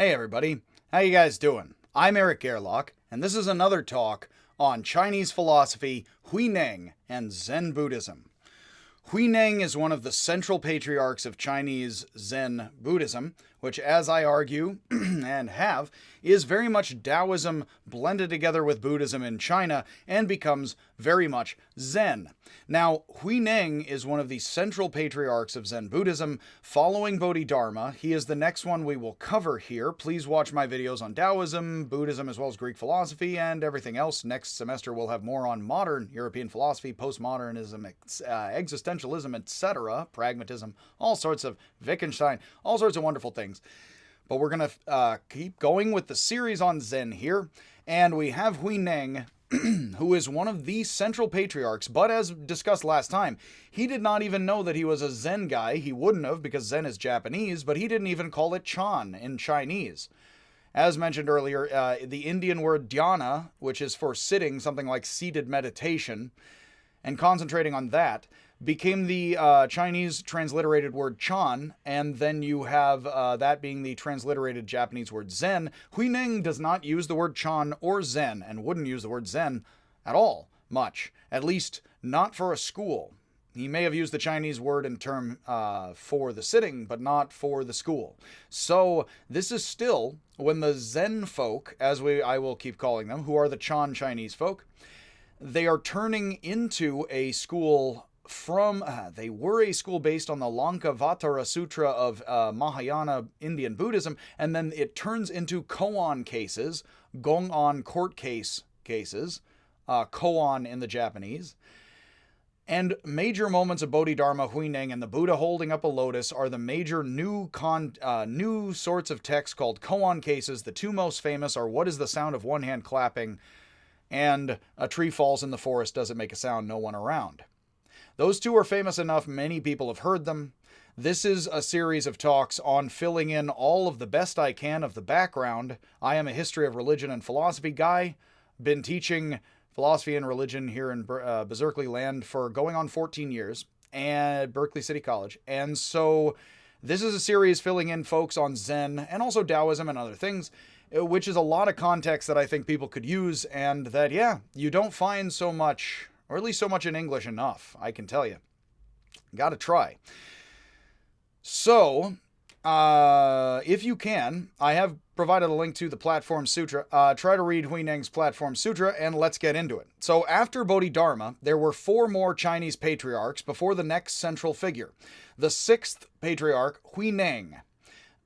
Hey everybody, how you guys doing? I'm Eric Gerlach, and this is another talk on Chinese philosophy, Huineng, and Zen Buddhism. Huineng is one of the central patriarchs of Chinese Zen Buddhism, which, as I argue, and have, is very much Taoism blended together with Buddhism in China and becomes very much Zen. Now, Huineng is one of the central patriarchs of Zen Buddhism, following Bodhidharma. He is the next one we will cover here. Please watch my videos on Taoism, Buddhism, as well as Greek philosophy, and everything else. Next semester we'll have more on modern European philosophy, postmodernism, existentialism, etc., pragmatism, all sorts of Wittgenstein, all sorts of wonderful things. But we're going to keep going with the series on Zen here, and we have Huineng, who is one of the central patriarchs, but as discussed last time, he did not even know that he was a Zen guy. He wouldn't have, because Zen is Japanese, but he didn't even call it Chan in Chinese. As mentioned earlier, the Indian word dhyana, which is for sitting, something like seated meditation, and concentrating on that, became the Chinese transliterated word Chan, and then you have that being the transliterated Japanese word Zen. Huineng does not use the word Chan or Zen, and wouldn't use the word Zen at all, much. At least not for a school. He may have used the Chinese word and term for the sitting, but not for the school. So this is still when the Zen folk, as I will keep calling them, who are the Chan Chinese folk, they are turning into a school from, they were a school based on the Lankavatara Sutra of Mahayana Indian Buddhism, and then it turns into koan cases, gong'an court cases, koan in the Japanese. And major moments of Bodhidharma, Huineng, and the Buddha holding up a lotus are the major new sorts of texts called koan cases. The two most famous are What is the Sound of One Hand Clapping, and A Tree Falls in the Forest, Does It Make a Sound? No One Around. Those two are famous enough, many people have heard them. This is a series of talks on filling in all of the best I can of the background. I am a history of religion and philosophy guy. Been teaching philosophy and religion here in Berkeley land for going on 14 years at Berkeley City College. And so this is a series filling in folks on Zen and also Taoism and other things, which is a lot of context that I think people could use, and that, yeah, you don't find so much, or at least so much in English enough, I can tell you. Gotta try. So, if you can, I have provided a link to the Platform Sutra. Try to read Huineng's Platform Sutra, and let's get into it. So, after Bodhidharma, there were 4 more Chinese patriarchs before the next central figure. The 6th patriarch, Huineng,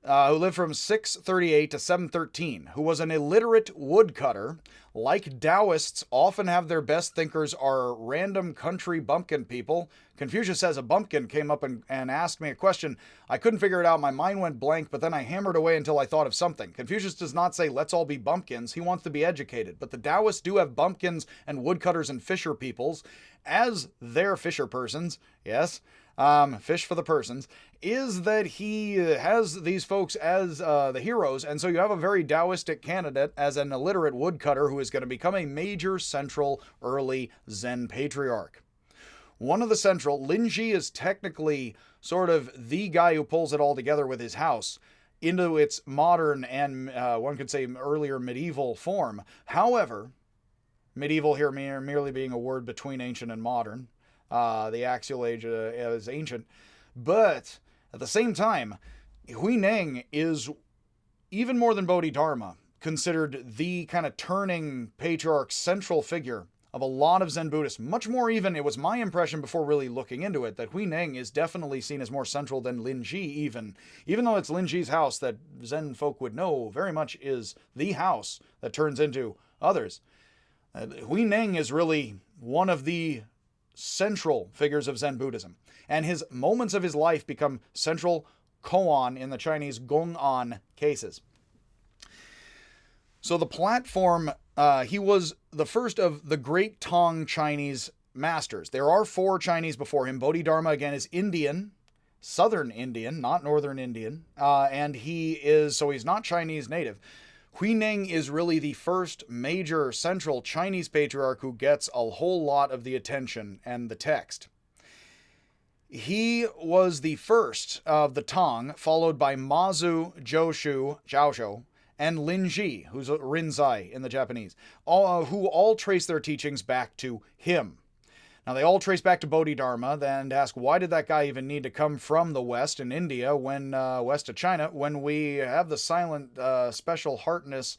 who lived from 638 to 713, who was an illiterate woodcutter. Like Taoists often have their best thinkers are random country bumpkin people. Confucius says a bumpkin came up and asked me a question. I couldn't figure it out. My mind went blank, but then I hammered away until I thought of something. Confucius does not say, let's all be bumpkins. He wants to be educated. But the Taoists do have bumpkins and woodcutters and fisher peoples as their fisher persons. Yes. Fish for the persons, is that he has these folks as the heroes, and so you have a very Taoistic candidate as an illiterate woodcutter who is going to become a major central early Zen patriarch. One of the central, Linji is technically sort of the guy who pulls it all together with his house into its modern and one could say earlier medieval form. However, medieval here merely being a word between ancient and modern. The axial age is ancient. But at the same time, Huineng is, even more than Bodhidharma, considered the kind of turning patriarch central figure of a lot of Zen Buddhists. Much more even, it was my impression before really looking into it, that Huineng is definitely seen as more central than Linji even. Even though it's Linji's house that Zen folk would know very much is the house that turns into others. Huineng is really one of the central figures of Zen Buddhism, and his moments of his life become central koan in the Chinese gong'an cases. So the platform, he was the first of the great Tang Chinese masters. There are 4 Chinese before him. Bodhidharma, again, is Indian, Southern Indian, not Northern Indian, and he's not Chinese native. Huineng is really the first major central Chinese patriarch who gets a whole lot of the attention and the text. He was the first of the Tang, followed by Mazu, Zhaoshu, and Linji, who's Rinzai in the Japanese, who all trace their teachings back to him. Now, they all trace back to Bodhidharma and ask, why did that guy even need to come from the West in India, west of China, when we have the silent, special heartness,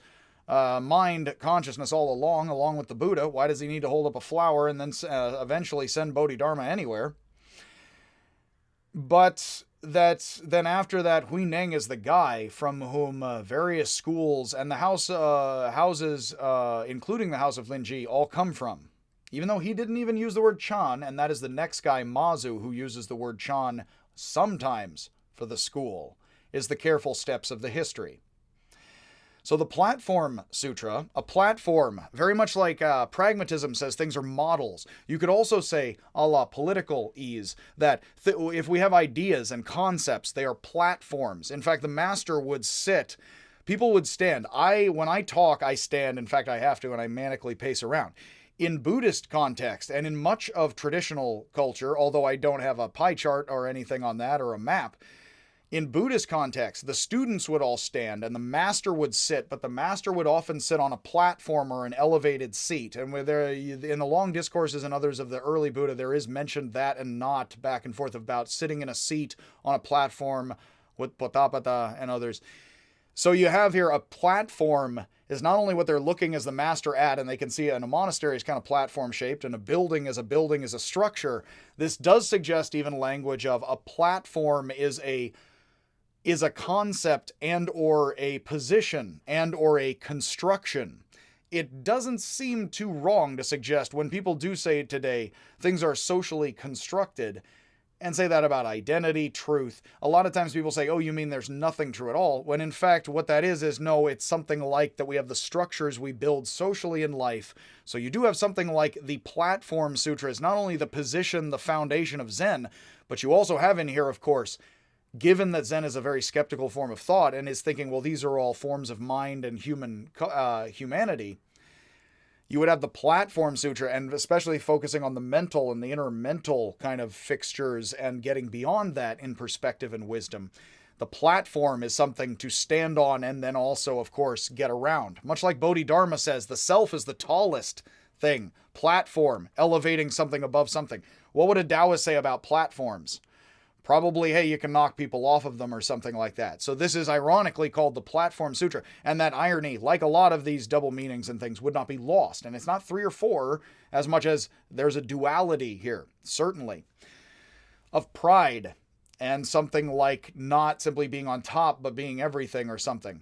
mind consciousness all along with the Buddha? Why does he need to hold up a flower and then eventually send Bodhidharma anywhere? But then after that, Huineng is the guy from whom various schools and the houses, including the house of Linji, all come from. Even though he didn't even use the word Chan, and that is the next guy, Mazu, who uses the word Chan sometimes for the school, is the careful steps of the history. So the Platform Sutra, a platform, very much like pragmatism says things are models. You could also say, a la political ease, that if we have ideas and concepts, they are platforms. In fact, the master would sit, people would stand. When I talk, I stand. In fact, I have to, and I manically pace around. In Buddhist context, and in much of traditional culture, although I don't have a pie chart or anything on that or a map, in Buddhist context, the students would all stand and the master would sit, but the master would often sit on a platform or an elevated seat. And in the long discourses and others of the early Buddha, there is mentioned that and not back and forth about sitting in a seat on a platform with Potapata and others. So you have here a platform is not only what they're looking as the master at, and they can see it in a monastery is kind of platform shaped, and a building is a structure. This does suggest even language of a platform is a concept and or a position and or a construction. It doesn't seem too wrong to suggest when people do say today things are socially constructed, and say that about identity, truth. A lot of times people say, oh, you mean there's nothing true at all? When in fact, what that is no, it's something like that we have the structures we build socially in life. So you do have something like the Platform Sutra is not only the position, the foundation of Zen, but you also have in here, of course, given that Zen is a very skeptical form of thought and is thinking, well, these are all forms of mind and humanity, you would have the Platform Sutra, and especially focusing on the mental and the inner mental kind of fixtures and getting beyond that in perspective and wisdom. The platform is something to stand on and then also, of course, get around. Much like Bodhidharma says, the self is the tallest thing. Platform, elevating something above something. What would a Taoist say about platforms? Probably, hey, you can knock people off of them or something like that. So this is ironically called the Platform Sutra. And that irony, like a lot of these double meanings and things, would not be lost. And it's not 3 or 4 as much as there's a duality here, certainly, of pride and something like not simply being on top, but being everything or something.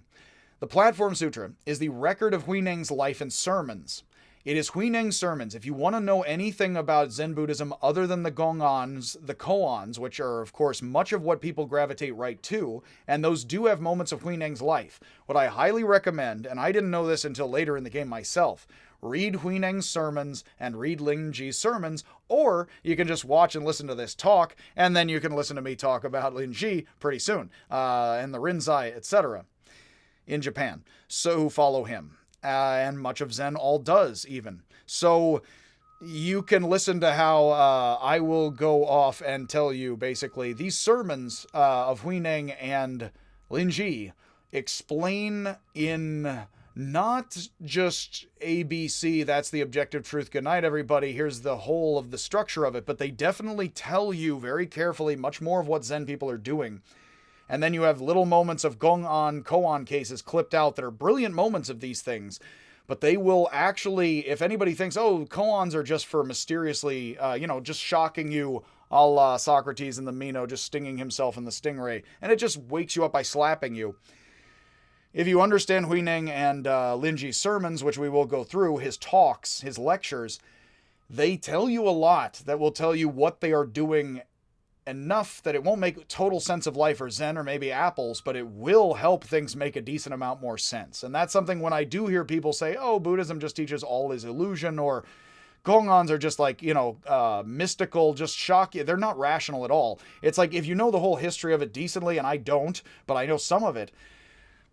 The Platform Sutra is the record of Huineng's life and sermons. It is Huineng's sermons. If you want to know anything about Zen Buddhism other than the gongans, the koans, which are, of course, much of what people gravitate right to, and those do have moments of Huineng's life, what I highly recommend, and I didn't know this until later in the game myself, read Huineng's sermons and read Linji's sermons, or you can just watch and listen to this talk, and then you can listen to me talk about Linji pretty soon, and the Rinzai, etc. in Japan, so follow him. And much of Zen all does even. So you can listen to how I will go off and tell you basically these sermons of Huineng and Linji explain in not just ABC, that's the objective truth, good night everybody, here's the whole of the structure of it, but they definitely tell you very carefully much more of what Zen people are doing. And then you have little moments of gong-an, koan cases clipped out that are brilliant moments of these things. But they will actually, if anybody thinks, oh, koans are just for mysteriously, just shocking you, a la Socrates and the Meno just stinging himself in the stingray, and it just wakes you up by slapping you. If you understand Huineng and Linji's sermons, which we will go through, his talks, his lectures, they tell you a lot that will tell you what they are doing enough that it won't make total sense of life or Zen or maybe apples, but it will help things make a decent amount more sense. And that's something when I do hear people say, oh, Buddhism just teaches all is illusion, or gongans are just like, mystical, just shock you. They're not rational at all. It's like, if you know the whole history of it decently, and I don't, but I know some of it.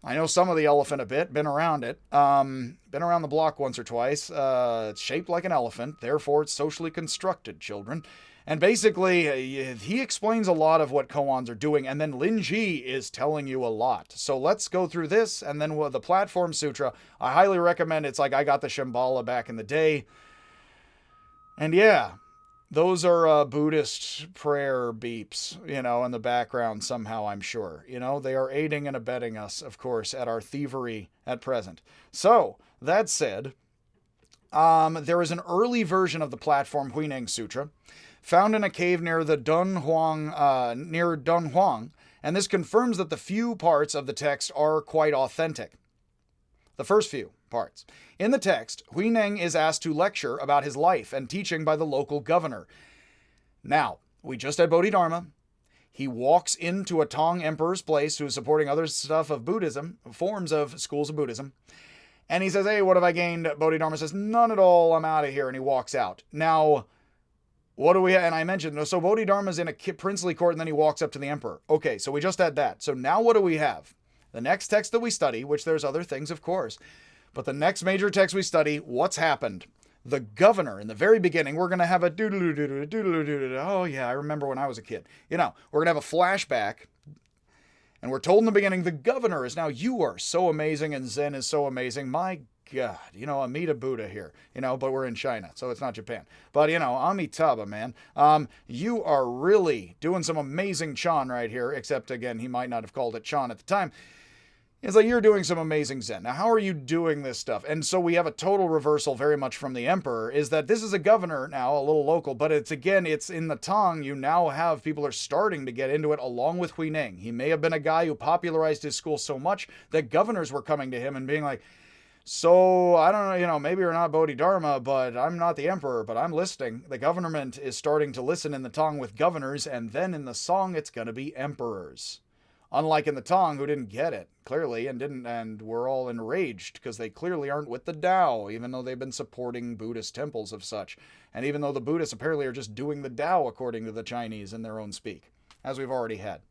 I know some of the elephant a bit, been around it, been around the block once or twice. It's shaped like an elephant, therefore it's socially constructed, children. And basically, he explains a lot of what koans are doing, and then Lin Ji is telling you a lot. So let's go through this, and then the Platform Sutra. I highly recommend. It's like I got the Shambhala back in the day. And yeah, those are Buddhist prayer beeps, in the background somehow, I'm sure. They are aiding and abetting us, of course, at our thievery at present. So, that said, there is an early version of the Platform Huineng Sutra found in a cave near the Dunhuang, and this confirms that the few parts of the text are quite authentic. The first few parts. In the text, Huineng is asked to lecture about his life and teaching by the local governor. Now, we just had Bodhidharma. He walks into a Tang emperor's place who is supporting other stuff of Buddhism, forms of schools of Buddhism. And he says, hey, what have I gained? Bodhidharma says, none at all, I'm out of here. And he walks out. Now, what do we have? And I mentioned, so Bodhidharma's in a princely court and then he walks up to the emperor. Okay, so we just had that. So now what do we have? The next text that we study, which there's other things, of course, but the next major text we study, what's happened? The governor, in the very beginning, we're going to have a doodle-doo-doo-doo-doo-doo-doo. Oh, yeah, I remember when I was a kid. We're going to have a flashback, and we're told in the beginning, the governor is now, you are so amazing, and Zen is so amazing. My God, Amida Buddha here, but we're in China, so it's not Japan. But, Amitabha, man, you are really doing some amazing Chan right here, except, again, he might not have called it Chan at the time. It's like, you're doing some amazing Zen. Now, how are you doing this stuff? And so we have a total reversal very much from the emperor, is that this is a governor now, a little local, but it's in the Tang, you now have people are starting to get into it along with Huineng. He may have been a guy who popularized his school so much that governors were coming to him and being like, so, I don't know, maybe you're not Bodhidharma, but I'm not the emperor, but I'm listening. The government is starting to listen in the Tang with governors, and then in the Song, it's going to be emperors. Unlike in the Tang, who didn't get it, clearly, and were all enraged, because they clearly aren't with the Tao, even though they've been supporting Buddhist temples of such. And even though the Buddhists apparently are just doing the Tao, according to the Chinese, in their own speak, as we've already had.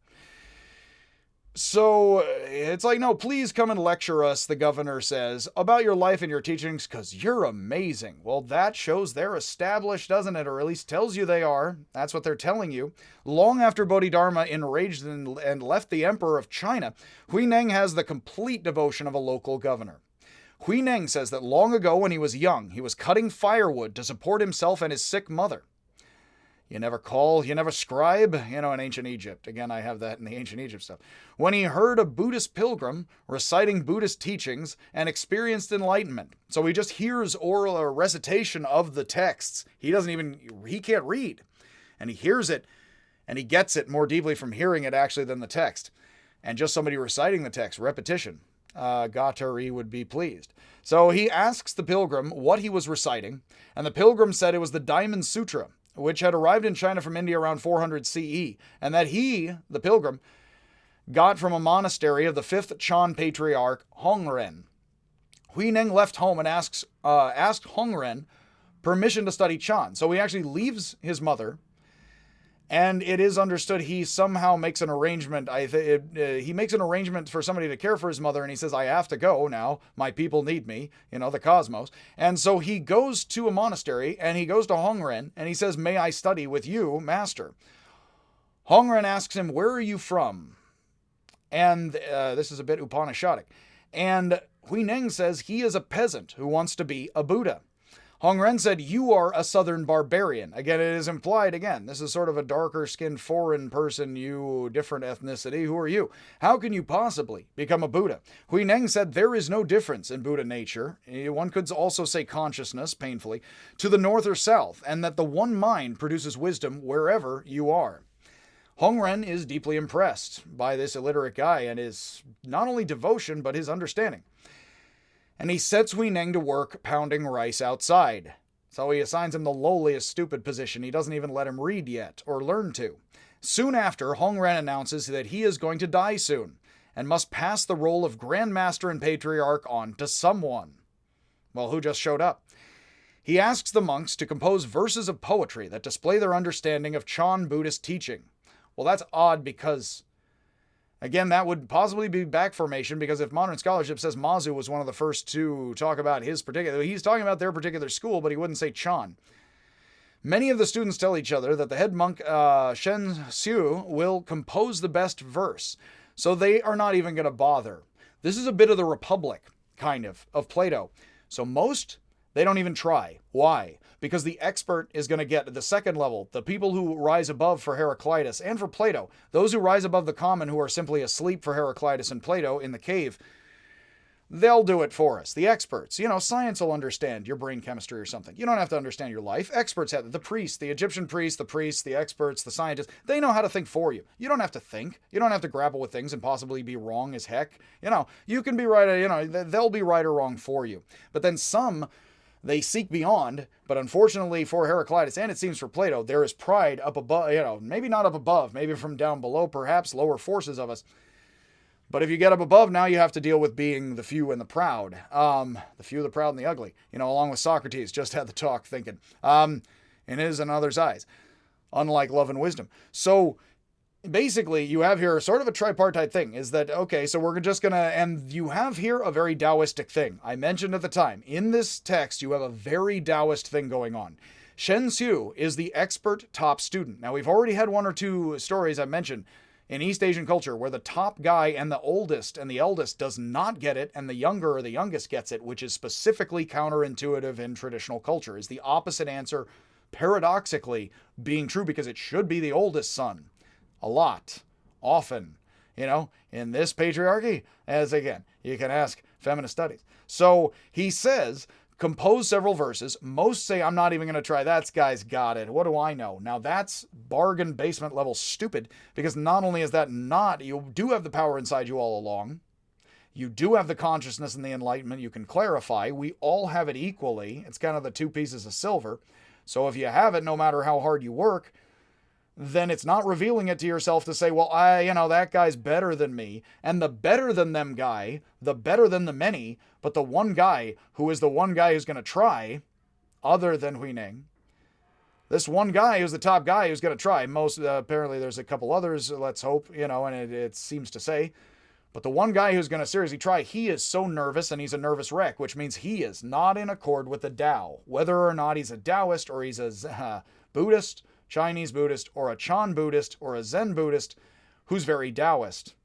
So, it's like, no, please come and lecture us, the governor says, about your life and your teachings, because you're amazing. Well, that shows they're established, doesn't it? Or at least tells you they are. That's what they're telling you. Long after Bodhidharma enraged and left the emperor of China, Huineng has the complete devotion of a local governor. Huineng says that long ago when he was young, he was cutting firewood to support himself and his sick mother. You never call, you never scribe, in ancient Egypt. Again, I have that in the ancient Egypt stuff. When he heard a Buddhist pilgrim reciting Buddhist teachings and experienced enlightenment. So he just hears oral or recitation of the texts. He can't read. And he hears it, and he gets it more deeply from hearing it actually than the text. And just somebody reciting the text, repetition. Gautari would be pleased. So he asks the pilgrim what he was reciting, and the pilgrim said it was the Diamond Sutra, which had arrived in China from India around 400 CE, and that he, the pilgrim, got from a monastery of the 5th Chan patriarch, Hongren. Huineng left home and asked Hongren permission to study Chan. So he actually leaves his mother, and it is understood he somehow makes an arrangement. He makes an arrangement for somebody to care for his mother, and he says, I have to go now. My people need me, the cosmos. And so he goes to a monastery, and he goes to Hongren, and he says, may I study with you, master? Hongren asks him, where are you from? And this is a bit Upanishadic. And Huineng says he is a peasant who wants to be a Buddha. Hongren said, you are a southern barbarian. Again, it is implied, this is sort of a darker-skinned foreign person, you different ethnicity. Who are you? How can you possibly become a Buddha? Huineng said, there is no difference in Buddha nature. One could also say consciousness, painfully, to the north or south, and that the one mind produces wisdom wherever you are. Hongren is deeply impressed by this illiterate guy and his not only devotion, but his understanding. And he sets Huineng to work pounding rice outside. So he assigns him the lowliest stupid position. He doesn't even let him read yet, or learn to. Soon after, Hongren announces that he is going to die soon, and must pass the role of Grand Master and Patriarch on to someone. Well, who just showed up? He asks the monks to compose verses of poetry that display their understanding of Chan Buddhist teaching. Well, that's odd because, again, that would possibly be back formation, because if modern scholarship says Mazu was one of the first to talk about he's talking about their particular school, but he wouldn't say Chan. Many of the students tell each other that the head monk Shen Xiu will compose the best verse, so they are not even going to bother. This is a bit of the Republic, kind of Plato. So most, they don't even try. Why? Because the expert is going to get the second level, the people who rise above for Heraclitus and for Plato, those who rise above the common who are simply asleep for Heraclitus and Plato in the cave. They'll do it for us. The experts. Science will understand your brain chemistry or something. You don't have to understand your life. Experts have it. The priests, the Egyptian priests, the experts, the scientists, they know how to think for you. You don't have to think. You don't have to grapple with things and possibly be wrong as heck. You can be right. They'll be right or wrong for you. But then some, they seek beyond. But unfortunately for Heraclitus, and it seems for Plato, there is pride up above, maybe not up above, maybe from down below, perhaps lower forces of us. But if you get up above, now you have to deal with being the few and the proud. The few, the proud, and the ugly. Along with Socrates, just had the talk thinking. In his and others' eyes. Unlike love and wisdom. So, basically, you have here sort of a tripartite thing. Is that, okay, so we're just going to... And you have here a very Taoistic thing. I mentioned at the time, in this text, you have a very Taoist thing going on. Shen Xiu is the expert top student. Now, we've already had one or two stories I mentioned in East Asian culture where the top guy and the oldest and the eldest does not get it and the younger or the youngest gets it, which is specifically counterintuitive in traditional culture, is the opposite answer, paradoxically being true because it should be the oldest son. A lot. Often. In this patriarchy, as again, you can ask feminist studies. So he says, compose several verses. Most say, I'm not even going to try. That guy's got it. What do I know? Now that's bargain basement level stupid, because not only is that not, you do have the power inside you all along. You do have the consciousness and the enlightenment. You can clarify. We all have it equally. It's kind of the two pieces of silver. So if you have it, no matter how hard you work, then it's not revealing it to yourself to say, well, that guy's better than me. And the better than them guy, the better than the many, but the one guy who is the one guy who's going to try, other than Huineng, this one guy who's the top guy who's going to try. Apparently there's a couple others, let's hope, and it seems to say. But the one guy who's going to seriously try, he is so nervous and he's a nervous wreck, which means he is not in accord with the Tao. Whether or not he's a Taoist or he's a Buddhist, Chinese Buddhist, or a Chan Buddhist, or a Zen Buddhist, who's very Taoist.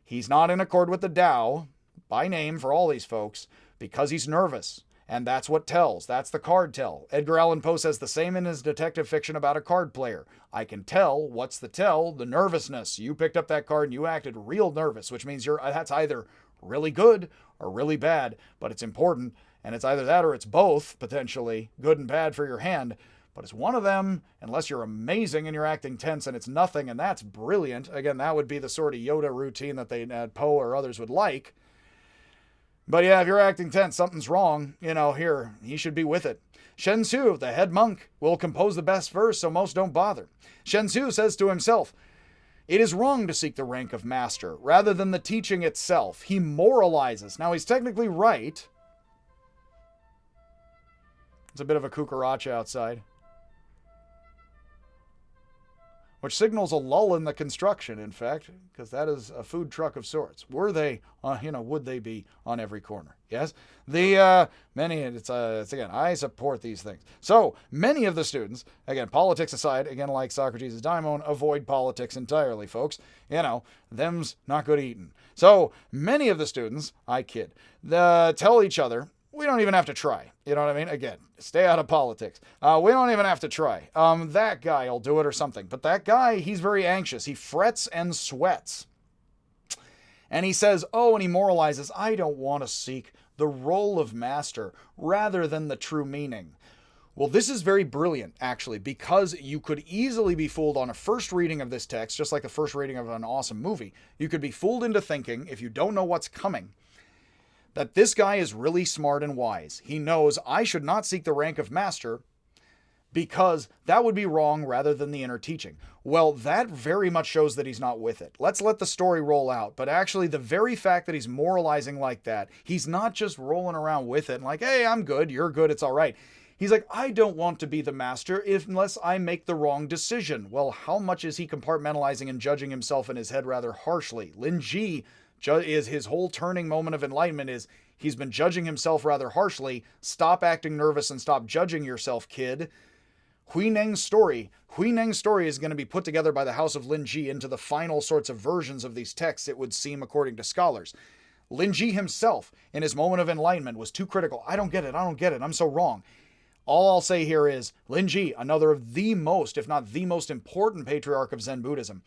He's not in accord with the Tao, by name for all these folks, because he's nervous. And that's what tells. That's the card tell. Edgar Allan Poe says the same in his detective fiction about a card player. I can tell. What's the tell? The nervousness. You picked up that card and you acted real nervous, which means that's either really good or really bad, but it's important. And it's either that or it's both, potentially, good and bad for your hand. But it's one of them, unless you're amazing and you're acting tense and it's nothing, and that's brilliant. Again, that would be the sort of Yoda routine that Poe or others would like. But yeah, if you're acting tense, something's wrong. Here, he should be with it. Shen Xiu, the head monk, will compose the best verse, so most don't bother. Shen Xiu says to himself, it is wrong to seek the rank of master, rather than the teaching itself. He moralizes. Now, he's technically right. It's a bit of a cucaracha outside, which signals a lull in the construction, in fact, because that is a food truck of sorts. Would they be on every corner? Yes? It's again, I support these things. So, many of the students, again, politics aside, again, like Socrates' daimon, avoid politics entirely, folks. Them's not good eating. So, many of the students, I kid, tell each other, we don't even have to try. You know what I mean? Again, stay out of politics. We don't even have to try. That guy will do it or something. But that guy, he's very anxious. He frets and sweats. And he says, and he moralizes, I don't want to seek the role of master rather than the true meaning. Well, this is very brilliant, actually, because you could easily be fooled on a first reading of this text, just like the first reading of an awesome movie. You could be fooled into thinking, if you don't know what's coming, that this guy is really smart and wise. He knows I should not seek the rank of master because that would be wrong rather than the inner teaching. Well, that very much shows that he's not with it. Let's let the story roll out. But actually, the very fact that he's moralizing like that, he's not just rolling around with it and like, hey, I'm good, you're good, it's all right. He's like, I don't want to be the master unless I make the wrong decision. Well, how much is he compartmentalizing and judging himself in his head rather harshly? Lin Ji is his whole turning moment of enlightenment is he's been judging himself rather harshly. Stop acting nervous and stop judging yourself, kid. Huineng's story is going to be put together by the House of Linji into the final sorts of versions of these texts, it would seem, according to scholars. Linji himself, in his moment of enlightenment, was too critical. I don't get it, I'm so wrong. All I'll say here is, Linji, another of the most, if not the most important patriarch of Zen Buddhism.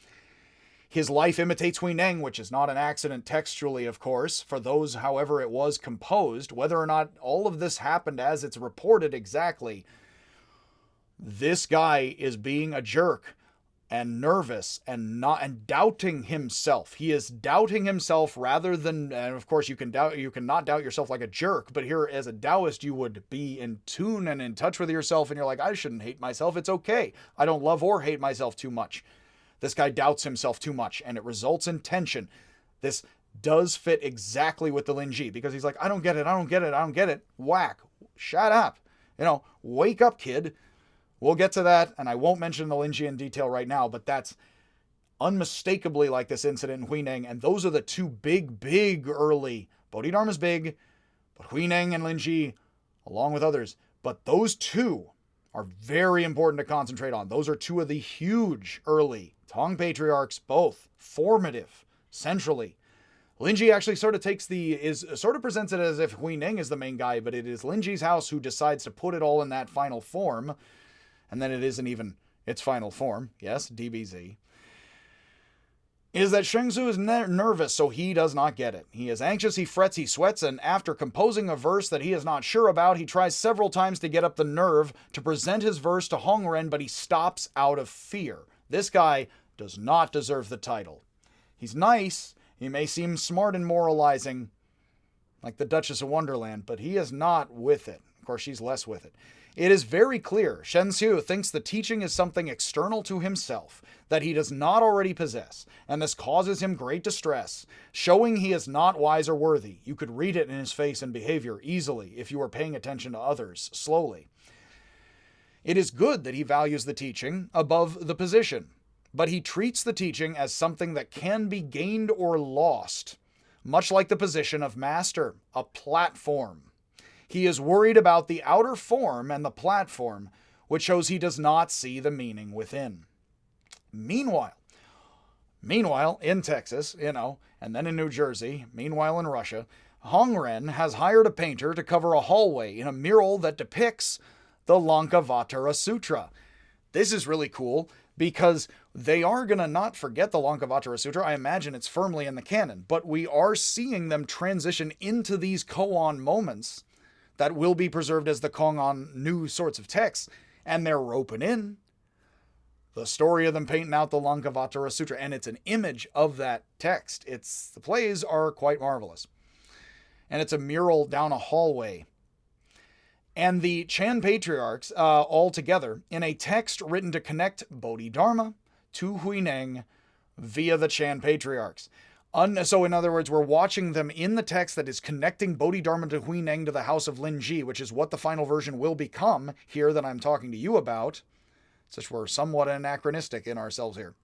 His life imitates Huineng, which is not an accident textually, of course, for those, however, it was composed. Whether or not all of this happened as it's reported exactly, this guy is being a jerk and nervous and doubting himself. He is doubting himself rather than, and of course you cannot doubt yourself like a jerk, but here as a Taoist you would be in tune and in touch with yourself, and you're like, I shouldn't hate myself. It's okay. I don't love or hate myself too much. This guy doubts himself too much, and it results in tension. This does fit exactly with the Linji, because he's like, I don't get it. Whack. Shut up. Wake up, kid. We'll get to that, and I won't mention the Linji in detail right now, but that's unmistakably like this incident in Huineng, and those are the two big early. Bodhidharma's big, but Huineng and Linji, along with others, but those two are very important to concentrate on. Those are two of the huge early Tang patriarchs, both formative, centrally. Linji actually sort of presents it as if Huineng is the main guy, but it is Linji's house who decides to put it all in that final form. And then it isn't even its final form. Yes, DBZ. Is that Shengzu is nervous, so he does not get it. He is anxious, he frets, he sweats, and after composing a verse that he is not sure about, he tries several times to get up the nerve to present his verse to Hongren, but he stops out of fear. This guy does not deserve the title. He's nice, he may seem smart and moralizing, like the Duchess of Wonderland, but he is not with it. Of course, she's less with it. It is very clear Shenzhou thinks the teaching is something external to himself that he does not already possess, and this causes him great distress, showing he is not wise or worthy. You could read it in his face and behavior easily if you were paying attention to others slowly. It is good that he values the teaching above the position, but he treats the teaching as something that can be gained or lost, much like the position of master, a platform. He is worried about the outer form and the platform, which shows he does not see the meaning within. Meanwhile, in Texas, and then in New Jersey, meanwhile in Russia, Hongren has hired a painter to cover a hallway in a mural that depicts the Lankavatara Sutra. This is really cool because they are going to not forget the Lankavatara Sutra. I imagine it's firmly in the canon, but we are seeing them transition into these koan moments that will be preserved as the Kongan new sorts of texts, and they're roping in the story of them painting out the Lankavatara Sutra, and it's an image of that text. The plays are quite marvelous. And it's a mural down a hallway. And the Chan patriarchs, all together, in a text written to connect Bodhidharma to Huineng via the Chan patriarchs. So in other words, we're watching them in the text that is connecting Bodhidharma to Huineng to the House of Linji, which is what the final version will become here that I'm talking to you about. Such we're somewhat anachronistic in ourselves here.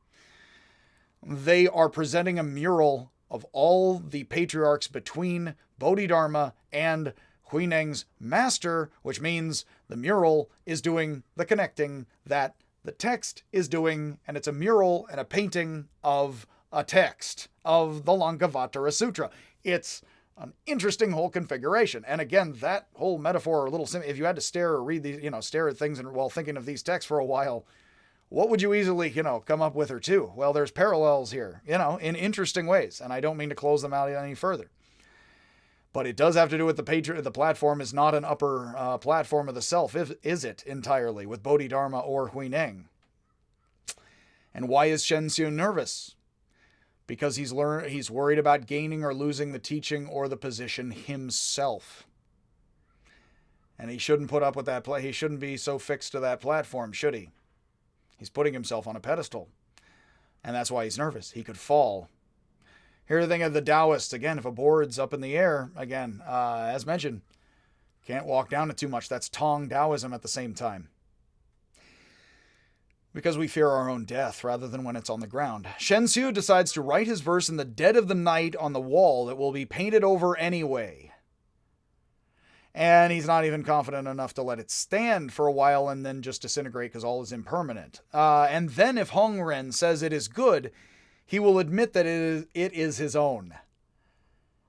They are presenting a mural of all the patriarchs between Bodhidharma and Huineng's master, which means the mural is doing the connecting that the text is doing, and it's a mural and a painting of a text of the Lankavatara Sutra. It's an interesting whole configuration. And again, that whole metaphor, if you had to stare or read these, stare at things while thinking of these texts for a while, what would you easily, come up with or to? Well, there's parallels here, in interesting ways. And I don't mean to close them out any further. But it does have to do with the platform is not an upper platform of the self, is it entirely, with Bodhidharma or Huineng? And why is Shenzhou nervous? Because he's worried about gaining or losing the teaching or the position himself. And he shouldn't put up with that. He shouldn't be so fixed to that platform, should he? He's putting himself on a pedestal. And that's why he's nervous. He could fall. Here the thing of the Taoists, again, if a board's up in the air, again, as mentioned, can't walk down it too much. That's Tong Taoism at the same time. Because we fear our own death rather than when it's on the ground. Shenzhou decides to write his verse in the dead of the night on the wall that will be painted over anyway. And he's not even confident enough to let it stand for a while and then just disintegrate because all is impermanent. And then if Huineng says it is good, he will admit that it is his own.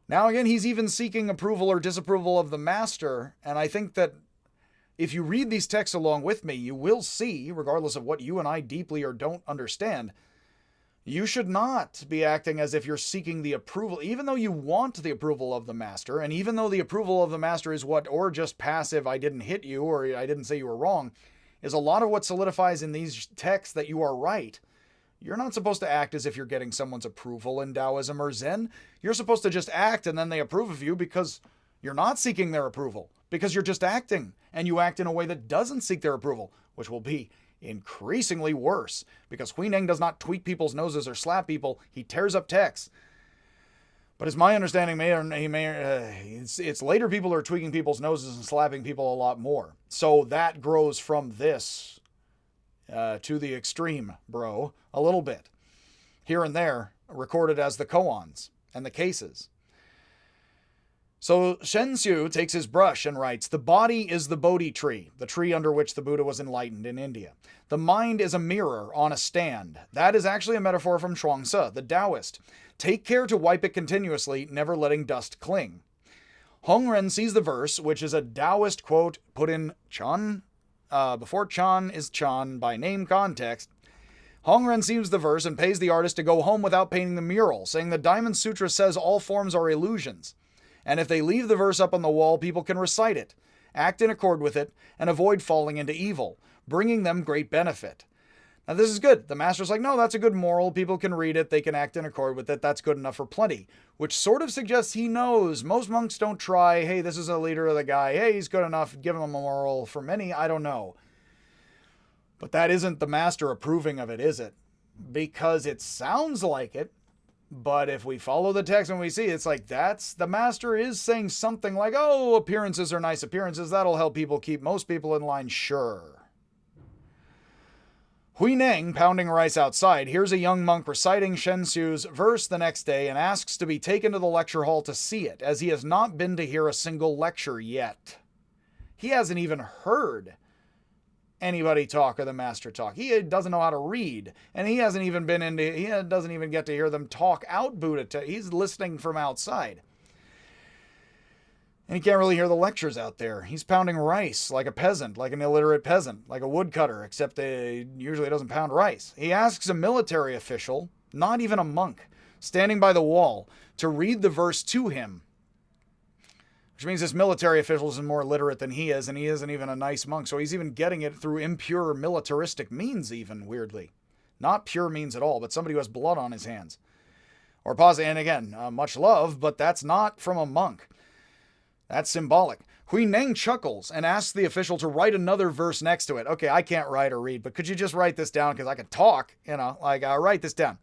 Now again, he's even seeking approval or disapproval of the master, and I think that if you read these texts along with me, you will see, regardless of what you and I deeply or don't understand, you should not be acting as if you're seeking the approval, even though you want the approval of the master, and even though the approval of the master is what, or just passive, I didn't hit you, or I didn't say you were wrong, is a lot of what solidifies in these texts that you are right. You're not supposed to act as if you're getting someone's approval in Taoism or Zen. You're supposed to just act and then they approve of you because you're not seeking their approval, because you're just acting, and you act in a way that doesn't seek their approval, which will be increasingly worse, because Huineng does not tweak people's noses or slap people, he tears up texts. But as my understanding, it's later people are tweaking people's noses and slapping people a lot more. So that grows from this to the extreme, bro, a little bit. Here and there, recorded as the koans and the cases. So Shen Xiu takes his brush and writes, "The body is the Bodhi tree, the tree under which the Buddha was enlightened in India. The mind is a mirror on a stand." That is actually a metaphor from Chuang-Tzu, the Taoist. "Take care to wipe it continuously, never letting dust cling." Huineng sees the verse, which is a Taoist quote put in Chan, before Chan is Chan by name context. Huineng sees the verse and pays the artist to go home without painting the mural, saying the Diamond Sutra says all forms are illusions. And if they leave the verse up on the wall, people can recite it, act in accord with it, and avoid falling into evil, bringing them great benefit. Now this is good. The master's like, no, that's a good moral. People can read it. They can act in accord with it. That's good enough for plenty. Which sort of suggests he knows. Most monks don't try, hey, this is a leader of the guy. Hey, he's good enough. Give him a moral. For many, I don't know. But that isn't the master approving of it, is it? Because it sounds like it. But if we follow the text and we see, it's like the master is saying something like, oh, appearances are nice appearances. That'll help people keep most people in line. Sure. Huineng, pounding rice outside, hears a young monk reciting Shen Xiu's verse the next day and asks to be taken to the lecture hall to see it, as he has not been to hear a single lecture yet. He hasn't even heard anybody talk or the master talk. He doesn't know how to read, and he doesn't even get to hear them talk out Buddha. He's listening from outside. And he can't really hear the lectures out there. He's pounding rice like a peasant, like an illiterate peasant, like a woodcutter, except he usually doesn't pound rice. He asks a military official, not even a monk, standing by the wall, to read the verse to him. Which means this military official is more literate than he is, and he isn't even a nice monk, so he's even getting it through impure militaristic means, even, weirdly. Not pure means at all, but somebody who has blood on his hands. Or possibly, and again, much love, but that's not from a monk. That's symbolic. Huineng chuckles and asks the official to write another verse next to it. Okay, I can't write or read, but could you just write this down? Because I could talk, write this down.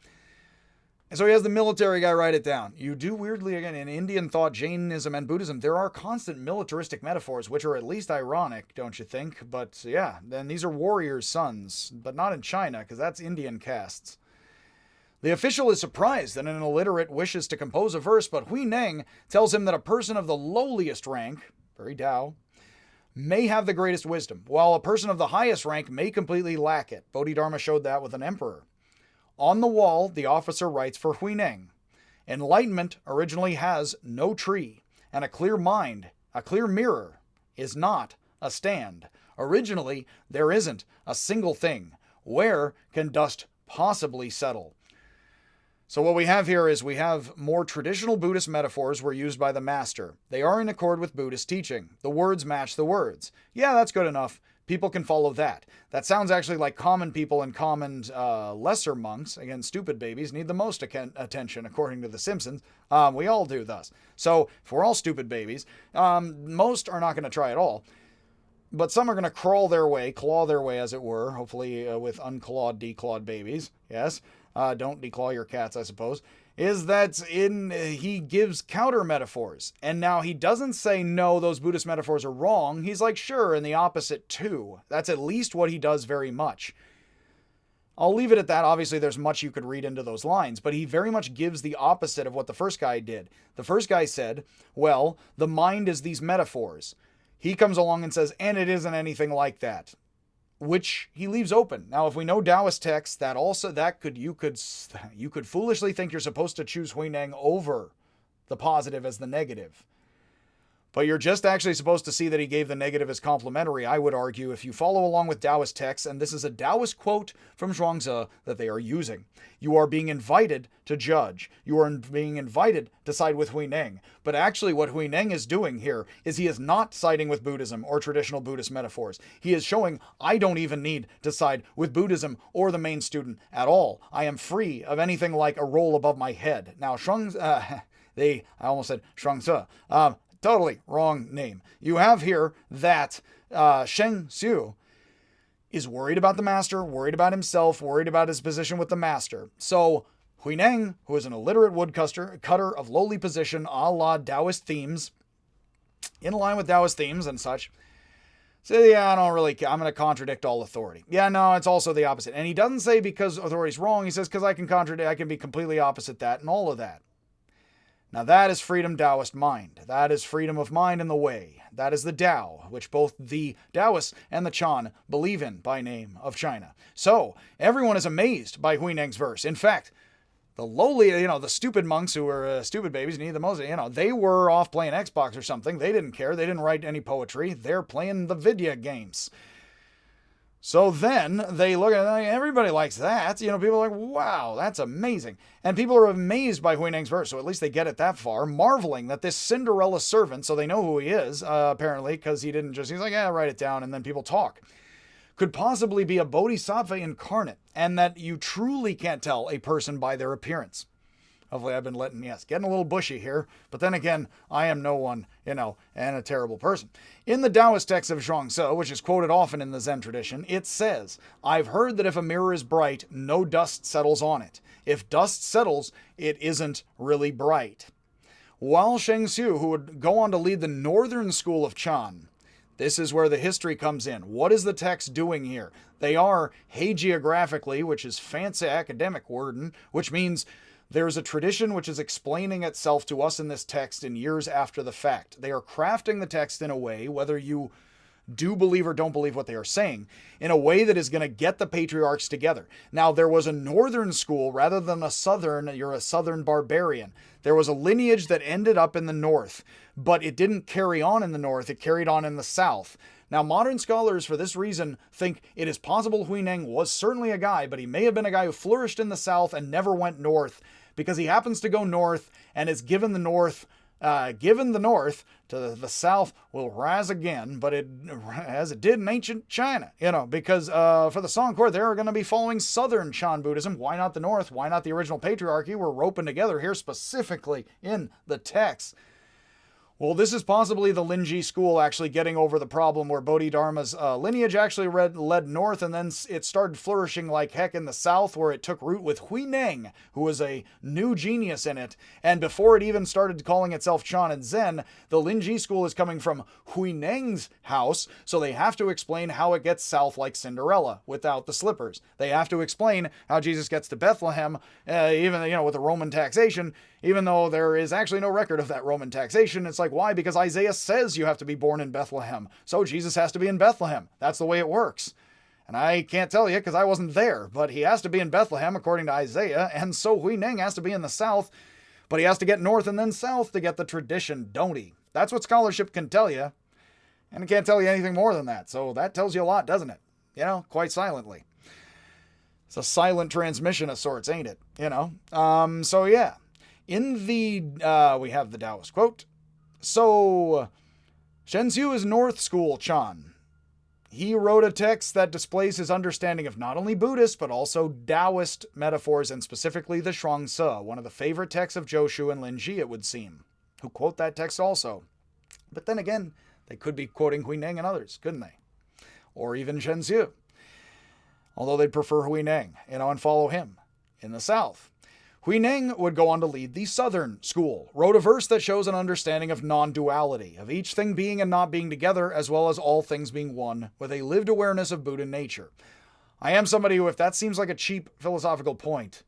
And so he has the military guy write it down. You do weirdly, again, in Indian thought, Jainism, and Buddhism, there are constant militaristic metaphors, which are at least ironic, don't you think? But yeah, then these are warriors' sons, but not in China, because that's Indian castes. The official is surprised that an illiterate wishes to compose a verse, but Huineng tells him that a person of the lowliest rank, very Tao, may have the greatest wisdom, while a person of the highest rank may completely lack it. Bodhidharma showed that with an emperor. On the wall, the officer writes for Huineng, "Enlightenment originally has no tree, and a clear mind, a clear mirror, is not a stand. Originally, there isn't a single thing. Where can dust possibly settle?" So what we have here is we have more traditional Buddhist metaphors were used by the master. They are in accord with Buddhist teaching. The words match the words. Yeah, that's good enough. People can follow that. That sounds actually like common people and common lesser monks, again, stupid babies, need the most attention, according to The Simpsons. We all do thus. So if we're all stupid babies, most are not going to try at all. But some are going to claw their way, as it were, hopefully with unclawed, declawed babies. Yes. Don't declaw your cats, I suppose. Is that he gives counter metaphors. And now he doesn't say, no, those Buddhist metaphors are wrong. He's like, sure, and the opposite too. That's at least what he does very much. I'll leave it at that. Obviously, there's much you could read into those lines, but he very much gives the opposite of what the first guy did. The first guy said, well, the mind is these metaphors. he comes along and says, and it isn't anything like that, which he leaves open. Now, if we know Taoist texts, you could foolishly think you're supposed to choose Huineng over the positive as the negative. But you're just actually supposed to see that he gave the negative as complimentary, I would argue, if you follow along with Taoist texts, and this is a Taoist quote from Zhuangzi that they are using. You are being invited to judge. You are being invited to side with Huineng. But actually what Huineng is doing here is he is not siding with Buddhism or traditional Buddhist metaphors. He is showing, I don't even need to side with Buddhism or the main student at all. I am free of anything like a roll above my head. Now, I almost said Zhuangzi. Totally wrong name. You have here that Sheng Xiu is worried about the master, worried about himself, worried about his position with the master. So Huineng, who is an illiterate woodcutter of lowly position, a la Taoist themes, in line with Taoist themes and such, says, yeah, I'm going to contradict all authority. Yeah, no, it's also the opposite. And he doesn't say because authority's wrong. He says because I can be completely opposite that and all of that. Now that is freedom Taoist mind. That is freedom of mind in the way. That is the Tao, which both the Taoists and the Chan believe in by name of China. So everyone is amazed by Huineng's verse. In fact, the lowly, the stupid monks who were stupid babies, need the most, they were off playing Xbox or something. They didn't care. They didn't write any poetry. They're playing the video games. So then they look at it, everybody likes that. People are like, wow, that's amazing. And people are amazed by Huineng's verse, so at least they get it that far, marveling that this Cinderella servant, so they know who he is, apparently, because he's like, yeah, write it down, and then people talk, could possibly be a bodhisattva incarnate, and that you truly can't tell a person by their appearance. Hopefully I've been getting a little bushy here, but then again, I am no one, and a terrible person. In the Taoist text of Zhuangzi, which is quoted often in the Zen tradition, it says, I've heard that if a mirror is bright, no dust settles on it. If dust settles, it isn't really bright. While Sheng Xiu, who would go on to lead the northern school of Chan, this is where the history comes in. What is the text doing here? They are hagiographically, which is fancy academic wording, which means there's a tradition which is explaining itself to us in this text in years after the fact. They are crafting the text in a way, whether you do believe or don't believe what they are saying, in a way that is going to get the patriarchs together. Now, there was a northern school rather than a southern, you're a southern barbarian. There was a lineage that ended up in the north, but it didn't carry on in the north, it carried on in the south. Now, modern scholars, for this reason, think it is possible Huineng was certainly a guy, but he may have been a guy who flourished in the south and never went north, because he happens to go north and is given the north to the south will rise again, but as it did in ancient China, because for the Song Court, they're going to be following Southern Chan Buddhism. Why not the North? Why not the original patriarchy? We're roping together here specifically in the text. Well, this is possibly the Linji school actually getting over the problem where Bodhidharma's lineage actually led north, and then it started flourishing like heck in the south, where it took root with Huineng, who was a new genius in it. And before it even started calling itself Chan and Zen, the Linji school is coming from Huineng's house, so they have to explain how it gets south like Cinderella without the slippers. They have to explain how Jesus gets to Bethlehem, even with the Roman taxation, even though there is actually no record of that Roman taxation. It's like, why? Because Isaiah says you have to be born in Bethlehem. So Jesus has to be in Bethlehem. That's the way it works. And I can't tell you because I wasn't there, but he has to be in Bethlehem according to Isaiah, and so Huineng has to be in the south, but he has to get north and then south to get the tradition, don't he? That's what scholarship can tell you, and it can't tell you anything more than that. So that tells you a lot, doesn't it? Quite silently. It's a silent transmission of sorts, ain't it? So yeah. In the, we have the Taoist quote. So, Shen Xiu is North School Chan. He wrote a text that displays his understanding of not only Buddhist, but also Taoist metaphors, and specifically the Zhuangzi, one of the favorite texts of Joshu and Linji, it would seem, who quote that text also. But then again, they could be quoting Huineng and others, couldn't they? Or even Shen Xiu. Although they'd prefer Huineng, and follow him in the south. Huineng would go on to lead the Southern school, wrote a verse that shows an understanding of non-duality, of each thing being and not being together, as well as all things being one, with a lived awareness of Buddha nature. I am somebody who, if that seems like a cheap philosophical point,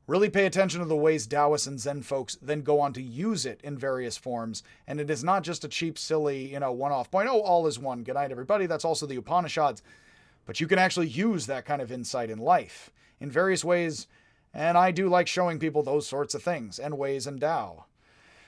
Really pay attention to the ways Taoists and Zen folks then go on to use it in various forms. And it is not just a cheap, silly, one-off point. Oh, all is one. Good night, everybody. That's also the Upanishads. But you can actually use that kind of insight in life in various ways. And I do like showing people those sorts of things and ways in Tao.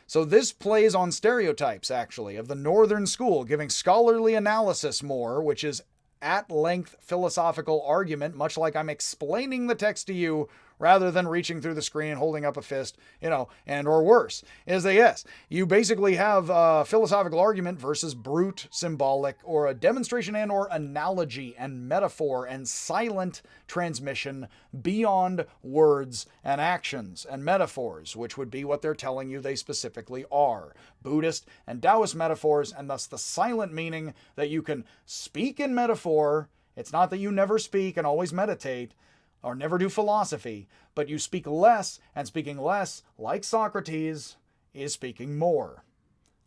So this plays on stereotypes, actually, of the Northern school, giving scholarly analysis more, which is at-length philosophical argument, much like I'm explaining the text to you rather than reaching through the screen and holding up a fist, and or worse, is that yes, you basically have a philosophical argument versus brute symbolic, or a demonstration and or analogy and metaphor and silent transmission beyond words and actions and metaphors, which would be what they're telling you they specifically are. Buddhist and Taoist metaphors, and thus the silent meaning that you can speak in metaphor. It's not that you never speak and always meditate, or never do philosophy, but you speak less, and speaking less, like Socrates, is speaking more.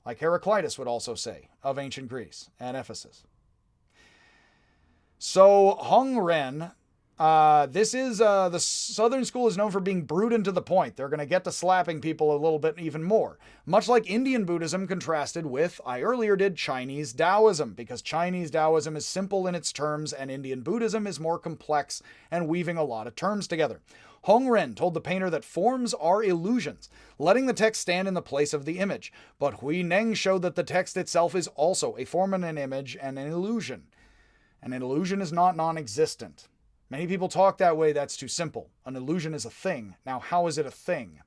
Like Heraclitus would also say, of ancient Greece and Ephesus. So, Huineng, the Southern school is known for being brute and to the point. They're going to get to slapping people a little bit even more. Much like Indian Buddhism contrasted with, I earlier did, Chinese Taoism, because Chinese Taoism is simple in its terms and Indian Buddhism is more complex and weaving a lot of terms together. Huineng told the painter that forms are illusions, letting the text stand in the place of the image. But Huineng showed that the text itself is also a form and an image and an illusion. And an illusion is not non-existent. Many people talk that way. That's too simple. An illusion is a thing. Now, how is it a thing?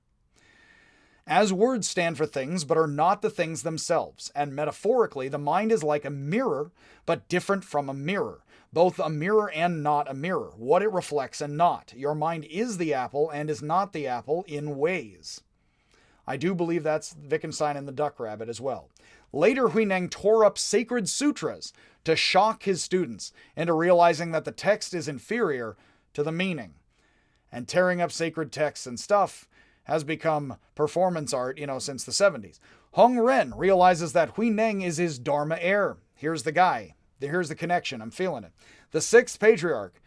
As words stand for things, but are not the things themselves. And metaphorically, the mind is like a mirror, but different from a mirror. Both a mirror and not a mirror. What it reflects and not. Your mind is the apple and is not the apple in ways. I do believe that's Wittgenstein and the Duck Rabbit as well. Later, Huineng tore up sacred sutras to shock his students into realizing that the text is inferior to the meaning. And tearing up sacred texts and stuff has become performance art, since the 70s. Huineng realizes that Huineng is his Dharma heir. Here's the guy. Here's the connection. I'm feeling it. The sixth patriarch.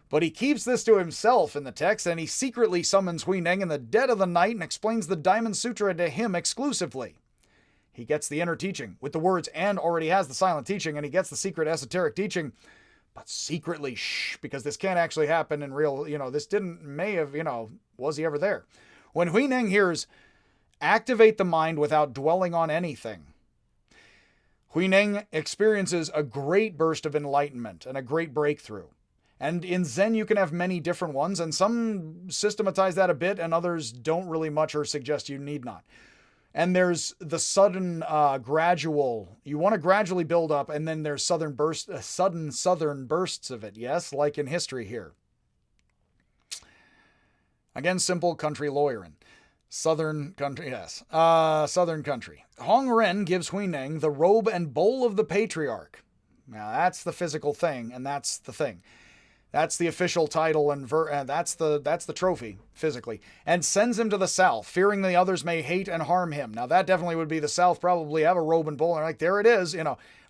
But he keeps this to himself in the text, and he secretly summons Huineng in the dead of the night and explains the Diamond Sutra to him exclusively. He gets the inner teaching with the words and already has the silent teaching, and he gets the secret esoteric teaching, but secretly, because this can't actually happen in real, this was he ever there? When Huineng hears, activate the mind without dwelling on anything, Huineng experiences a great burst of enlightenment and a great breakthrough. And in Zen, you can have many different ones, and some systematize that a bit, and others don't really much or suggest you need not. And there's the sudden, gradual, you want to gradually build up, and then there's sudden southern bursts of it, yes, like in history here. Again, simple country lawyering. Southern country, yes. Southern country. Huineng gives Huineng the robe and bowl of the patriarch. Now, that's the physical thing, and that's the thing. That's the official title, and that's the trophy, physically. And sends him to the south, fearing the others may hate and harm him. Now, that definitely would be the south probably have a robe and bowl, and like, there it is,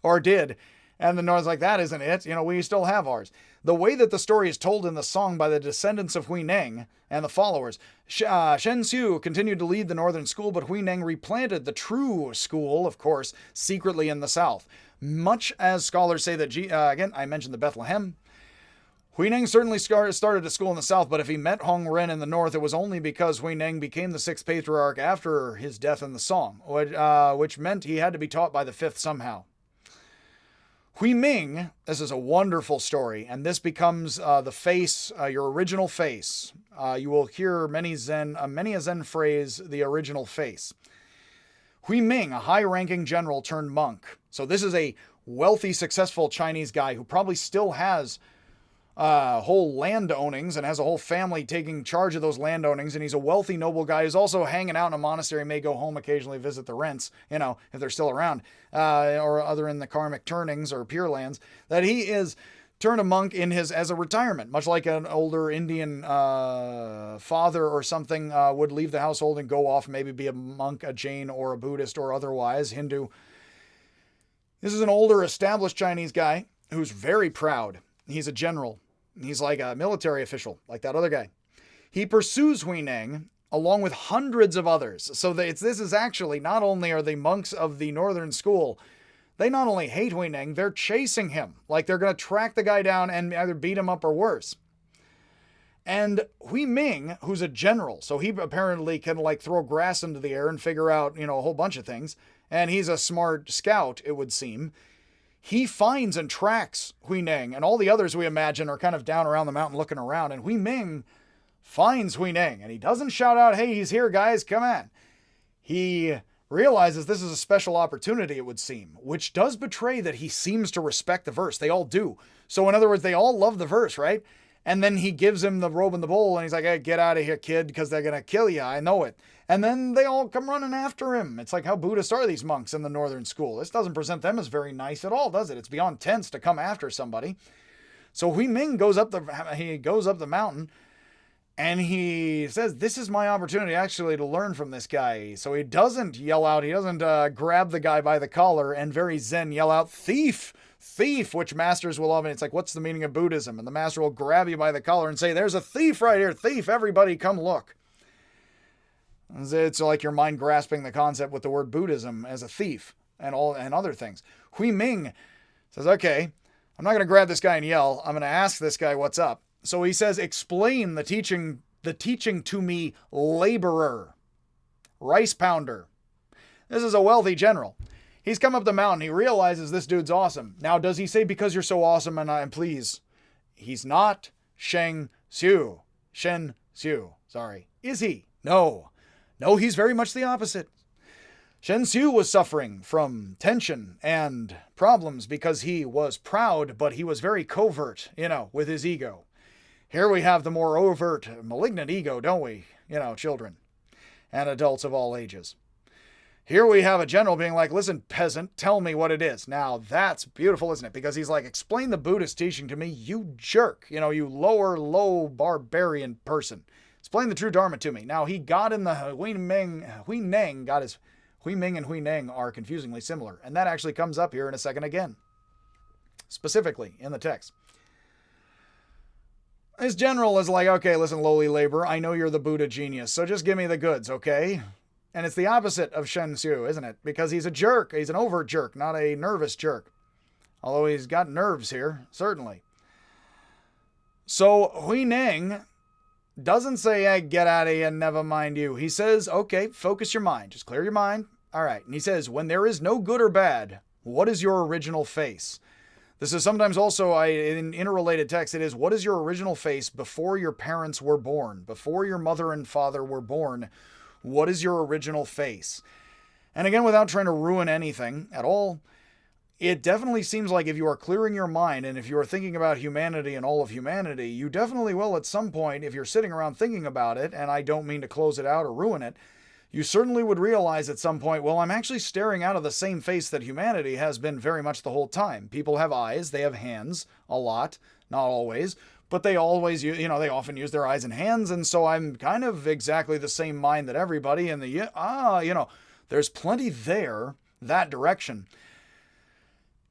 or did. And the north's like, that isn't it. We still have ours. The way that the story is told in the song by the descendants of Huineng and the followers, Shen Xiu continued to lead the northern school, but Huineng replanted the true school, of course, secretly in the south. Much as scholars say that, again, I mentioned the Bethlehem, Huineng certainly started a school in the south, but if he met Huineng in the north, it was only because Huineng became the sixth patriarch after his death in the song, which meant he had to be taught by the fifth somehow. Huineng, this is a wonderful story, and this becomes the face, your original face. You will hear many a Zen phrase, the original face. Huineng, a high-ranking general turned monk. So this is a wealthy, successful Chinese guy who probably still has whole land ownings and has a whole family taking charge of those land ownings, and he's a wealthy noble guy who's also hanging out in a monastery, may go home occasionally, visit the rents, if they're still around, or other in the karmic turnings or pure lands, that he is turned a monk as a retirement, much like an older Indian father or something would leave the household and go off, maybe be a monk, a Jain, or a Buddhist, or otherwise Hindu. This is an older established Chinese guy who's very proud. He's a general. He's like a military official, like that other guy. He pursues Huineng along with hundreds of others. So this is actually, not only are the monks of the northern school, they not only hate Huineng, they're chasing him. Like they're going to track the guy down and either beat him up or worse. And Huineng, who's a general, so he apparently can like throw grass into the air and figure out, a whole bunch of things. And he's a smart scout, it would seem. He finds and tracks Huineng, and all the others we imagine are kind of down around the mountain looking around. And Huineng finds Huineng, and he doesn't shout out, "Hey, he's here, guys, come on." He realizes this is a special opportunity, it would seem, which does betray that he seems to respect the verse. They all do. So in other words, they all love the verse, right? And then he gives him the robe and the bowl, and he's like, "Hey, get out of here, kid, because they're going to kill you. I know it." And then they all come running after him. It's like how Buddhists are, these monks in the northern school. This doesn't present them as very nice at all, does it? It's beyond tense to come after somebody. So Huineng goes up the mountain, and he says, "This is my opportunity actually to learn from this guy." So he doesn't yell out, he doesn't grab the guy by the collar and very zen yell out, "Thief! Thief!" which masters will love. And it's like, what's the meaning of Buddhism? And the master will grab you by the collar and say, "There's a thief right here. Thief, everybody come look." It's like your mind grasping the concept with the word Buddhism as a thief and other things. Huineng says, "Okay, I'm not going to grab this guy and yell. I'm going to ask this guy what's up." So he says, "Explain the teaching to me, laborer, rice pounder." This is a wealthy general. He's come up the mountain. He realizes this dude's awesome. Now, does he say, "Because you're so awesome and please"? He's not Shen Xiu. Sorry. Is he? No. No, he's very much the opposite. Shen Xiu was suffering from tension and problems because he was proud, but he was very covert, with his ego. Here we have the more overt, malignant ego, don't we? Children and adults of all ages. Here we have a general being like, "Listen, peasant, tell me what it is." Now, that's beautiful, isn't it? Because he's like, "Explain the Buddhist teaching to me, you jerk. You low barbarian person. Explain the true Dharma to me." Now, he got in the Huineng and Huineng are confusingly similar. And that actually comes up here in a second again. Specifically in the text. This general is like, "Okay, listen, lowly laborer, I know you're the Buddha genius, so just give me the goods, okay?" And it's the opposite of Shen Xiu, isn't it? Because he's a jerk. He's an overt jerk, not a nervous jerk. Although he's got nerves here, certainly. So Huineng doesn't say, "Hey, get out of here, never mind you." He says, "Okay, focus your mind. Just clear your mind." All right. And he says, "When there is no good or bad, what is your original face?" This is sometimes also in interrelated text. It is, what is your original face before your parents were born? Before your mother and father were born, what is your original face? And again, without trying to ruin anything at all, it definitely seems like if you are clearing your mind and if you are thinking about humanity and all of humanity, you definitely will at some point, if you're sitting around thinking about it, and I don't mean to close it out or ruin it, you certainly would realize at some point, well, I'm actually staring out of the same face that humanity has been very much the whole time. People have eyes, they have hands, a lot, not always, but they always, they often use their eyes and hands, and so I'm kind of exactly the same mind that everybody, and there's plenty there, that direction.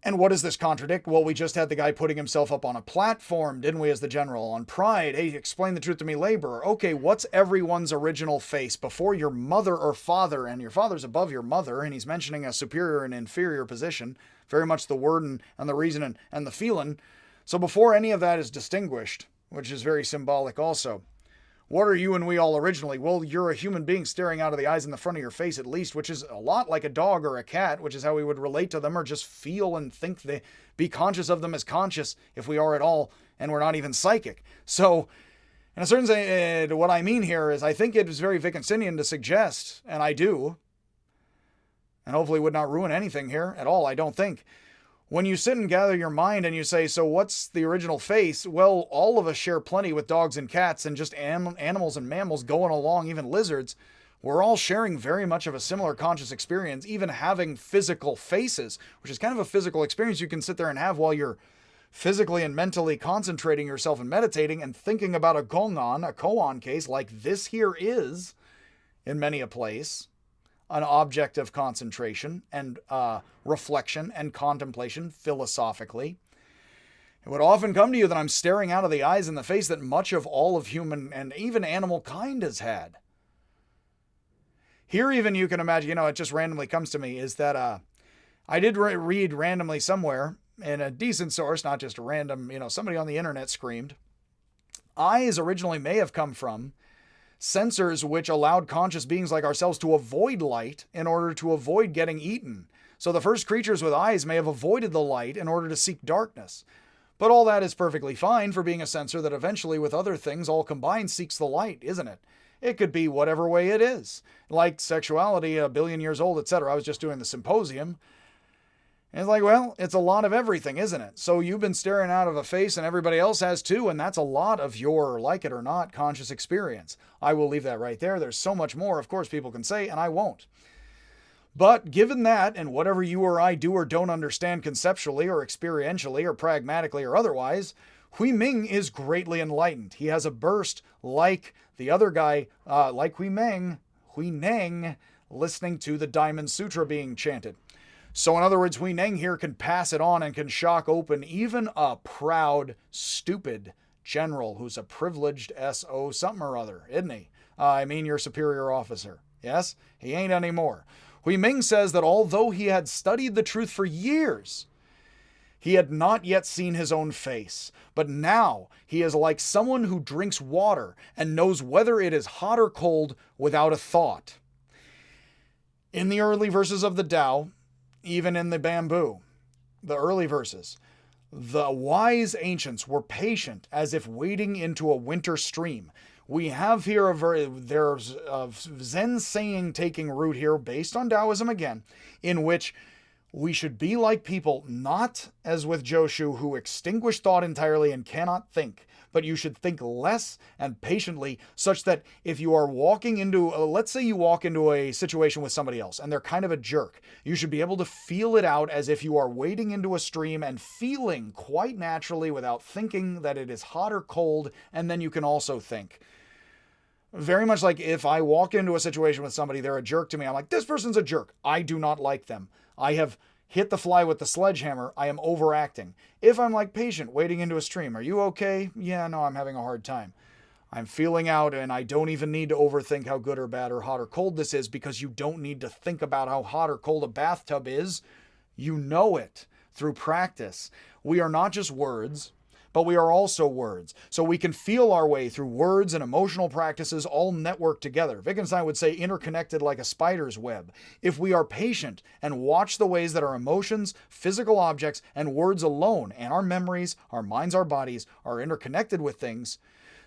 And what does this contradict? Well, we just had the guy putting himself up on a platform, didn't we, as the general, on pride. "Hey, explain the truth to me, laborer." Okay, what's everyone's original face before your mother or father? And your father's above your mother, and he's mentioning a superior and inferior position, very much the word and the reason and the feeling. So before any of that is distinguished, which is very symbolic also, what are you and we all originally? Well, you're a human being staring out of the eyes in the front of your face at least, which is a lot like a dog or a cat, which is how we would relate to them or just feel and think be conscious of them as conscious if we are at all, and we're not even psychic. So in a certain sense, what I mean here is I think it is very Wittgensteinian to suggest, and I do, and hopefully would not ruin anything here at all, I don't think. When you sit and gather your mind and you say, so what's the original face? Well, all of us share plenty with dogs and cats and just animals and mammals going along, even lizards. We're all sharing very much of a similar conscious experience, even having physical faces, which is kind of a physical experience you can sit there and have while you're physically and mentally concentrating yourself and meditating and thinking about a gongan, a koan case like this here is, in many a place, an object of concentration and reflection and contemplation philosophically. It would often come to you that I'm staring out of the eyes and the face that much of all of human and even animal kind has had. Here even you can imagine, it just randomly comes to me, is that I did read randomly somewhere in a decent source, not just a random, somebody on the internet screamed. Eyes originally may have come from sensors which allowed conscious beings like ourselves to avoid light in order to avoid getting eaten. So the first creatures with eyes may have avoided the light in order to seek darkness. But all that is perfectly fine for being a sensor that eventually, with other things all combined, seeks the light, isn't it? It could be whatever way it is. Like sexuality, 1 billion years old, etc. I was just doing the symposium. And it's like, well, it's a lot of everything, isn't it? So you've been staring out of a face and everybody else has too, and that's a lot of your, like it or not, conscious experience. I will leave that right there. There's so much more, of course, people can say, and I won't. But given that, and whatever you or I do or don't understand conceptually or experientially or pragmatically or otherwise, Huineng is greatly enlightened. He has a burst like the other guy, like Huineng, listening to the Diamond Sutra being chanted. So in other words, Huineng here can pass it on and can shock open even a proud, stupid general who's a privileged SO something or other, isn't he? Your superior officer. Yes? He ain't anymore. Huineng says that although he had studied the truth for years, he had not yet seen his own face. But now he is like someone who drinks water and knows whether it is hot or cold without a thought. In the early verses of the Tao, even in the bamboo, the early verses, the wise ancients were patient as if wading into a winter stream. We have here there's a Zen saying taking root here based on Taoism again, in which we should be like people, not as with Joshu, who extinguish thought entirely and cannot think, but you should think less and patiently, such that if you are walking into, let's say you walk into a situation with somebody else and they're kind of a jerk, you should be able to feel it out as if you are wading into a stream and feeling quite naturally without thinking that it is hot or cold, and then you can also think. Very much like if I walk into a situation with somebody, they're a jerk to me, I'm like, this person's a jerk. I do not like them. I have hit the fly with the sledgehammer. I am overacting. If I'm like patient, wading into a stream, are you okay? Yeah, no, I'm having a hard time. I'm feeling out and I don't even need to overthink how good or bad or hot or cold this is, because you don't need to think about how hot or cold a bathtub is. You know it through practice. We are not just words, but we are also words. So we can feel our way through words and emotional practices all networked together. Wittgenstein would say interconnected like a spider's web. If we are patient and watch the ways that our emotions, physical objects, and words alone, and our memories, our minds, our bodies, are interconnected with things,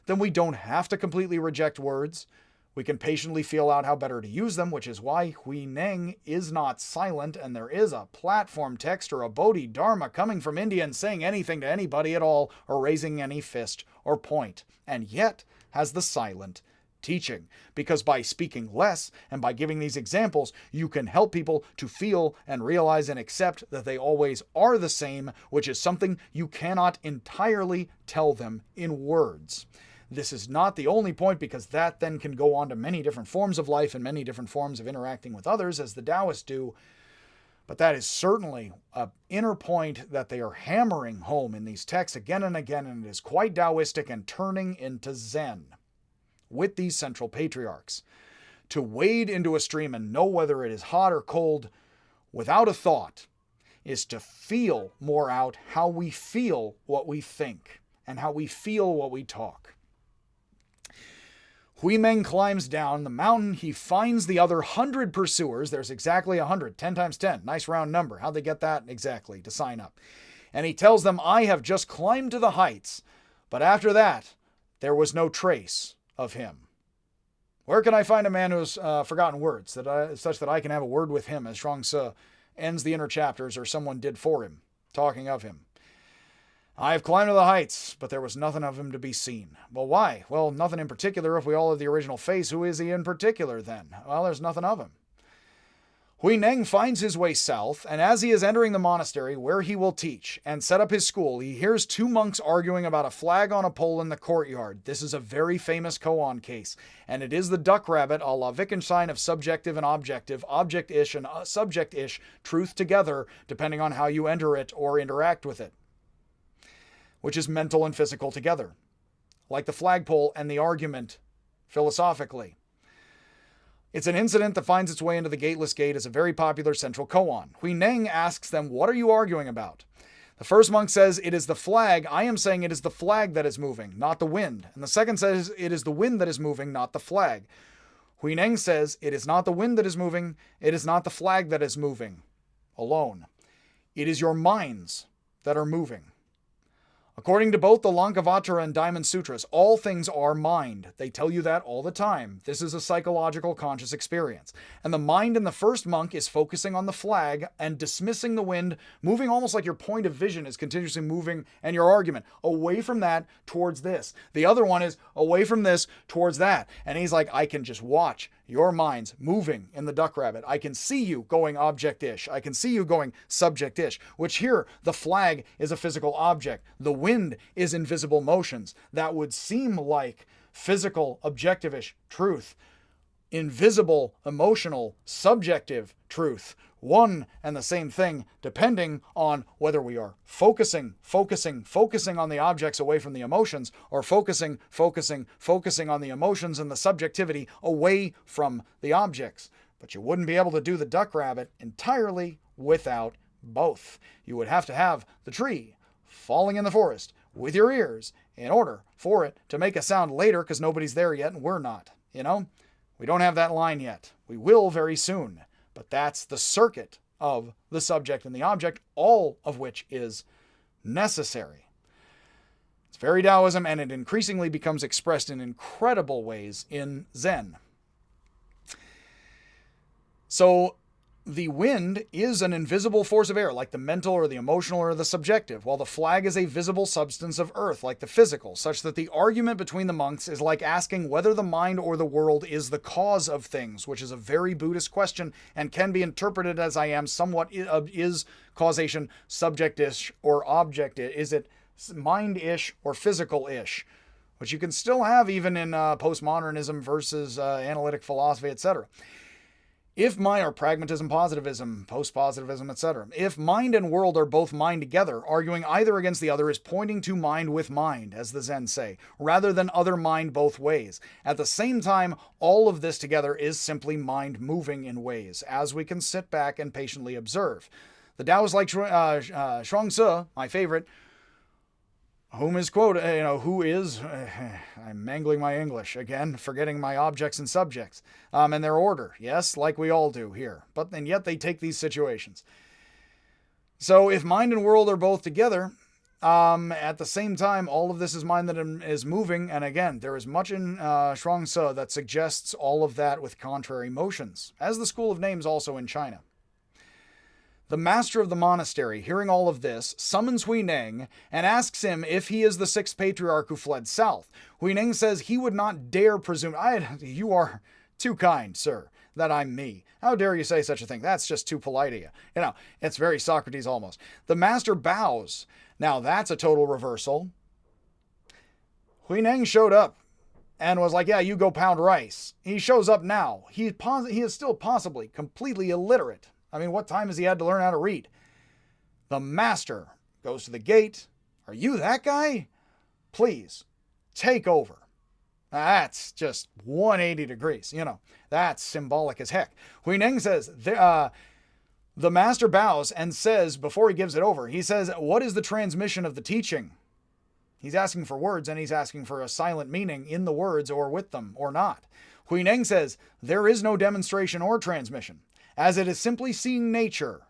then we don't have to completely reject words. We can patiently feel out how better to use them, which is why Huineng is not silent, and there is a platform text or a Bodhidharma coming from India and saying anything to anybody at all, or raising any fist or point, and yet has the silent teaching. Because by speaking less and by giving these examples, you can help people to feel and realize and accept that they always are the same, which is something you cannot entirely tell them in words. This is not the only point, because that then can go on to many different forms of life and many different forms of interacting with others, as the Taoists do. But that is certainly an inner point that they are hammering home in these texts again and again, and it is quite Taoistic and turning into Zen with these central patriarchs. To wade into a stream and know whether it is hot or cold without a thought is to feel more out how we feel what we think and how we feel what we talk. Huineng climbs down the mountain. He finds the other 100 pursuers. There's exactly 100. 10 times 10. Nice round number. How'd they get that exactly to sign up? And he tells them, I have just climbed to the heights. But after that, there was no trace of him. Where can I find a man who's forgotten words, such that I can have a word with him, as Chuang-Tzu ends the inner chapters, or someone did for him, talking of him. I have climbed to the heights, but there was nothing of him to be seen. Well, why? Well, nothing in particular. If we all have the original face, who is he in particular then? Well, there's nothing of him. Huineng finds his way south, and as he is entering the monastery where he will teach and set up his school, he hears two monks arguing about a flag on a pole in the courtyard. This is a very famous koan case, and it is the duck rabbit a la Wittgenstein of subjective and objective, object-ish and subject-ish, truth together, depending on how you enter it or interact with it. which is mental and physical together, like the flagpole and the argument philosophically. It's an incident that finds its way into the Gateless Gate as a very popular central koan. Huineng asks them, "What are you arguing about?" The first monk says, "It is the flag. I am saying it is the flag that is moving, not the wind." And the second says, "It is the wind that is moving, not the flag." Huineng says, "It is not the wind that is moving. It is not the flag that is moving alone. It is your minds that are moving." According to both the Lankavatara and Diamond Sutras, all things are mind. They tell you that all the time. This is a psychological conscious experience. And the mind in the first monk is focusing on the flag and dismissing the wind, moving almost like your point of vision is continuously moving, and your argument away from that towards this. The other one is away from this towards that. And he's like, I can just watch your minds moving in the duck rabbit. I can see you going object-ish. I can see you going subject-ish, which here, the flag is a physical object. The wind is invisible motions. That would seem like physical, objective-ish truth. Invisible, emotional, subjective truth. One and the same thing, depending on whether we are focusing on the objects away from the emotions, or focusing on the emotions and the subjectivity away from the objects. But you wouldn't be able to do the duck rabbit entirely without both. You would have to have the tree falling in the forest with your ears in order for it to make a sound later, because nobody's there yet and we're not. You know? We don't have that line yet. We will very soon. But that's the circuit of the subject and the object, all of which is necessary. It's very Taoism, and it increasingly becomes expressed in incredible ways in Zen. So the wind is an invisible force of air, like the mental or the emotional or the subjective, while the flag is a visible substance of earth, like the physical, such that the argument between the monks is like asking whether the mind or the world is the cause of things, which is a very Buddhist question and can be interpreted as I am somewhat. Is causation subject-ish or object-ish? Is it mind-ish or physical-ish? Which you can still have even in postmodernism versus analytic philosophy, etc. If or pragmatism, positivism, post-positivism, etc. If mind and world are both mind together, arguing either against the other is pointing to mind with mind, as the Zen say, rather than other mind both ways. At the same time, all of this together is simply mind moving in ways, as we can sit back and patiently observe. The Taoists like Shuangzi, my favorite, whom is quoted, I'm mangling my English again, forgetting my objects and subjects, and their order. Yes, like we all do here. And yet they take these situations. So if mind and world are both together, at the same time, all of this is mind that is moving. And again, there is much in Shuangzi that suggests all of that with contrary motions, as the school of names also in China. The master of the monastery, hearing all of this, summons Huineng and asks him if he is the sixth patriarch who fled south. Huineng says he would not dare presume. You are too kind, sir, that I'm me. How dare you say such a thing? That's just too polite of you. It's very Socrates almost. The master bows. Now that's a total reversal. Huineng showed up and was like, yeah, you go pound rice. He shows up now. He is still possibly completely illiterate. I mean, what time has he had to learn how to read? The master goes to the gate. Are you that guy? Please, take over. That's just 180 degrees. That's symbolic as heck. Huineng says, the master bows and says, before he gives it over, he says, what is the transmission of the teaching? He's asking for words, and he's asking for a silent meaning in the words or with them or not. Huineng says, there is no demonstration or transmission, as it is simply seeing nature,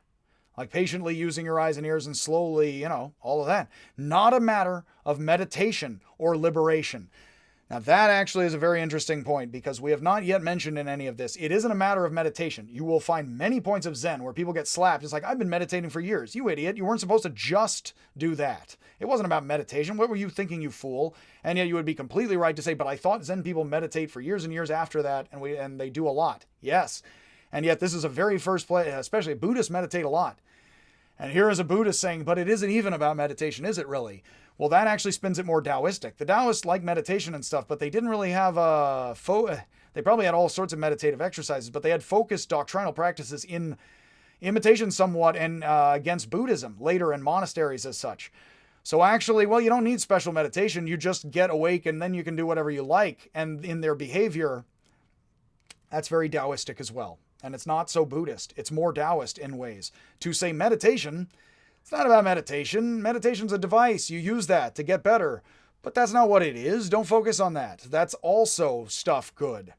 like patiently using your eyes and ears and slowly, all of that. Not a matter of meditation or liberation. Now that actually is a very interesting point, because we have not yet mentioned in any of this, it isn't a matter of meditation. You will find many points of Zen where people get slapped. It's like, I've been meditating for years. You idiot. You weren't supposed to just do that. It wasn't about meditation. What were you thinking, you fool? And yet you would be completely right to say, but I thought Zen people meditate for years and years after that, and they do a lot. Yes. And yet this is a very first place, especially Buddhists meditate a lot. And here is a Buddhist saying, but it isn't even about meditation, is it really? Well, that actually spins it more Taoistic. The Taoists like meditation and stuff, but they didn't really have they probably had all sorts of meditative exercises, but they had focused doctrinal practices in imitation somewhat and against Buddhism later in monasteries as such. So actually, well, you don't need special meditation. You just get awake and then you can do whatever you like. And in their behavior, that's very Taoistic as well. And it's not so Buddhist. It's more Taoist in ways. To say meditation, it's not about meditation. Meditation's a device. You use that to get better. But that's not what it is. Don't focus on that. That's also stuff good.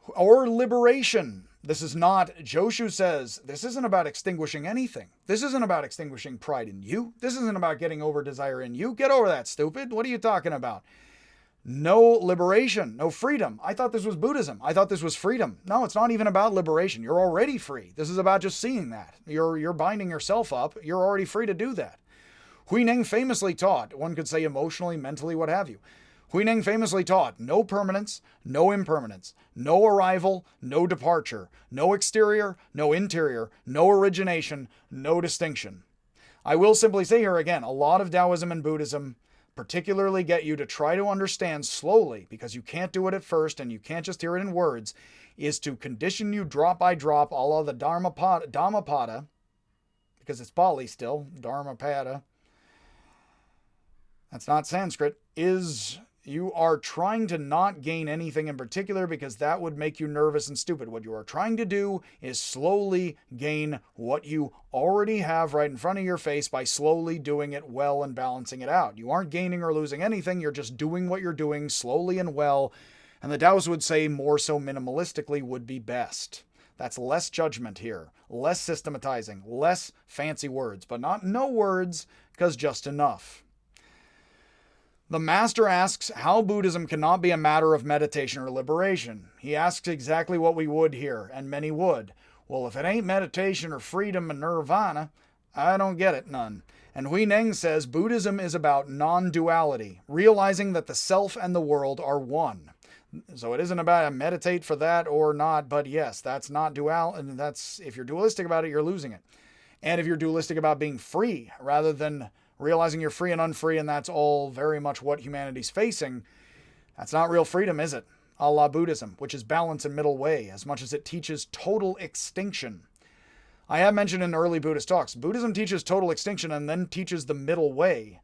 Or liberation. This is not, Joshu says, this isn't about extinguishing anything. This isn't about extinguishing pride in you. This isn't about getting over desire in you. Get over that, stupid. What are you talking about? No liberation, no freedom. I thought this was Buddhism. I thought this was freedom. No, it's not even about liberation. You're already free. This is about just seeing that. You're binding yourself up. You're already free to do that. Huineng famously taught, one could say emotionally, mentally, what have you. Huineng famously taught no permanence, no impermanence, no arrival, no departure, no exterior, no interior, no origination, no distinction. I will simply say here again, a lot of Taoism and Buddhism particularly get you to try to understand slowly, because you can't do it at first and you can't just hear it in words, is to condition you drop by drop, all of the Dhammapada, because it's Pali still, Dharmapada, that's not Sanskrit, is you are trying to not gain anything in particular because that would make you nervous and stupid. What you are trying to do is slowly gain what you already have right in front of your face by slowly doing it well and balancing it out. You aren't gaining or losing anything. You're just doing what you're doing slowly and well. And the Taoists would say more so minimalistically would be best. That's less judgment here, less systematizing, less fancy words, but not no words, because just enough. The master asks how Buddhism cannot be a matter of meditation or liberation. He asks exactly what we would here, and many would. Well, if it ain't meditation or freedom and nirvana, I don't get it none. And Huineng says Buddhism is about non-duality, realizing that the self and the world are one. So it isn't about meditate for that or not, but yes, that's not dual, and that's, if you're dualistic about it, you're losing it. And if you're dualistic about being free, rather than realizing you're free and unfree, and that's all very much what humanity's facing, that's not real freedom, is it? A la Buddhism, which is balance and middle way, as much as it teaches total extinction. I have mentioned in early Buddhist talks, Buddhism teaches total extinction and then teaches the middle way.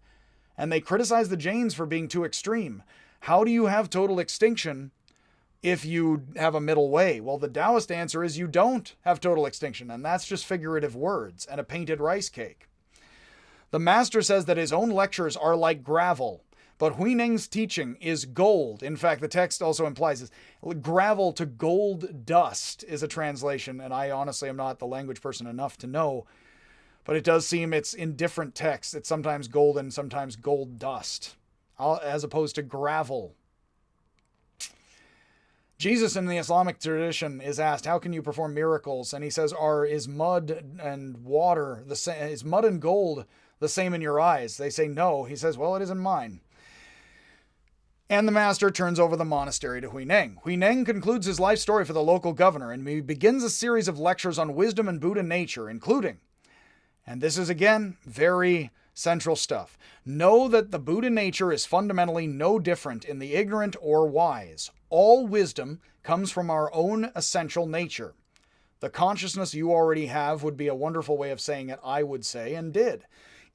And they criticize the Jains for being too extreme. How do you have total extinction if you have a middle way? Well, the Taoist answer is you don't have total extinction, and that's just figurative words and a painted rice cake. The master says that his own lectures are like gravel, but Huineng's teaching is gold. In fact, the text also implies this. Gravel to gold dust is a translation, and I honestly am not the language person enough to know, but it does seem it's in different texts. It's sometimes golden, sometimes gold dust, as opposed to gravel. Jesus in the Islamic tradition is asked, how can you perform miracles? And he says, is mud and water the same? Is mud and gold the same in your eyes? They say no. He says, well, it isn't mine. And the master turns over the monastery to Huineng. Huineng concludes his life story for the local governor, and he begins a series of lectures on wisdom and Buddha nature, including, and this is again very central stuff, know that the Buddha nature is fundamentally no different in the ignorant or wise. All wisdom comes from our own essential nature. The consciousness you already have would be a wonderful way of saying it, I would say, and did.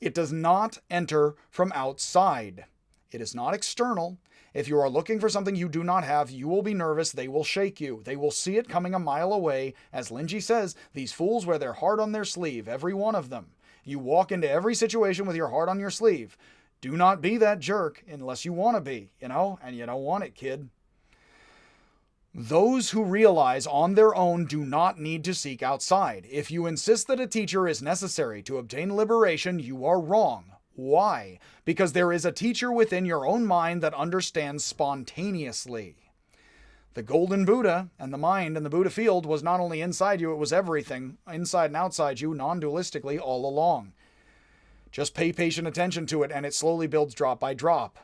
It does not enter from outside. It is not external. If you are looking for something you do not have, you will be nervous. They will shake you. They will see it coming a mile away. As Linji says, these fools wear their heart on their sleeve, every one of them. You walk into every situation with your heart on your sleeve. Do not be that jerk unless you want to be, and you don't want it, kid. Those who realize on their own do not need to seek outside. If you insist that a teacher is necessary to obtain liberation, you are wrong. Why? Because there is a teacher within your own mind that understands spontaneously. The golden Buddha and the mind and the Buddha field was not only inside you, it was everything, inside and outside you, non-dualistically all along. Just pay patient attention to it, and it slowly builds drop by drop.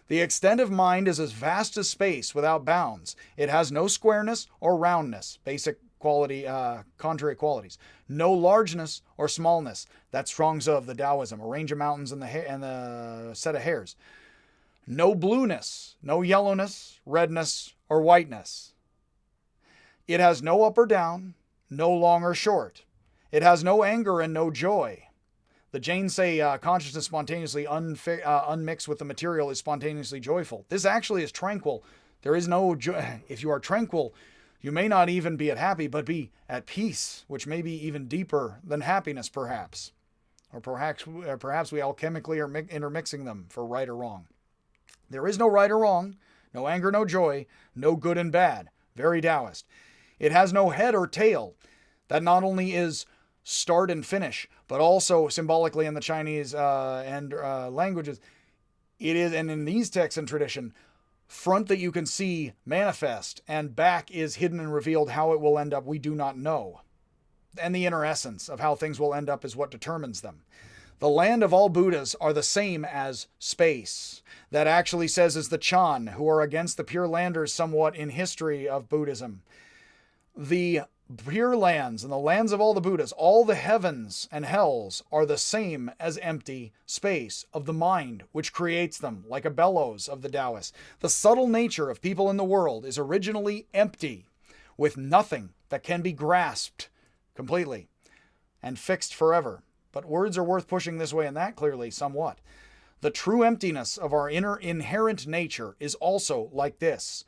The extent of mind is as vast as space without bounds. It has no squareness or roundness, basic quality, contrary qualities. No largeness or smallness. That's Chuang Tzu of the Taoism, a range of mountains and the set of hairs. No blueness, no yellowness, redness, or whiteness. It has no up or down, no long or short. It has no anger and no joy. The Jains say consciousness spontaneously unmixed with the material is spontaneously joyful. This actually is tranquil. There is no joy. If you are tranquil, you may not even be at happy, but be at peace, which may be even deeper than happiness, perhaps. Or perhaps we alchemically are intermixing them for right or wrong. There is no right or wrong, no anger, no joy, no good and bad. Very Taoist. It has no head or tail. That not only is start and finish, but also symbolically in the Chinese and languages, it is, and in these texts and tradition, front that you can see manifest, and back is hidden and revealed. How it will end up, we do not know. And the inner essence of how things will end up is what determines them. The land of all Buddhas are the same as space. That actually says is the Chan, who are against the Pure Landers somewhat in history of Buddhism. The Pure Lands and the lands of all the Buddhas, all the heavens and hells are the same as empty space of the mind, which creates them, like a bellows of the Taoists. The subtle nature of people in the world is originally empty, with nothing that can be grasped completely and fixed forever. But words are worth pushing this way and that clearly somewhat. The true emptiness of our inner inherent nature is also like this.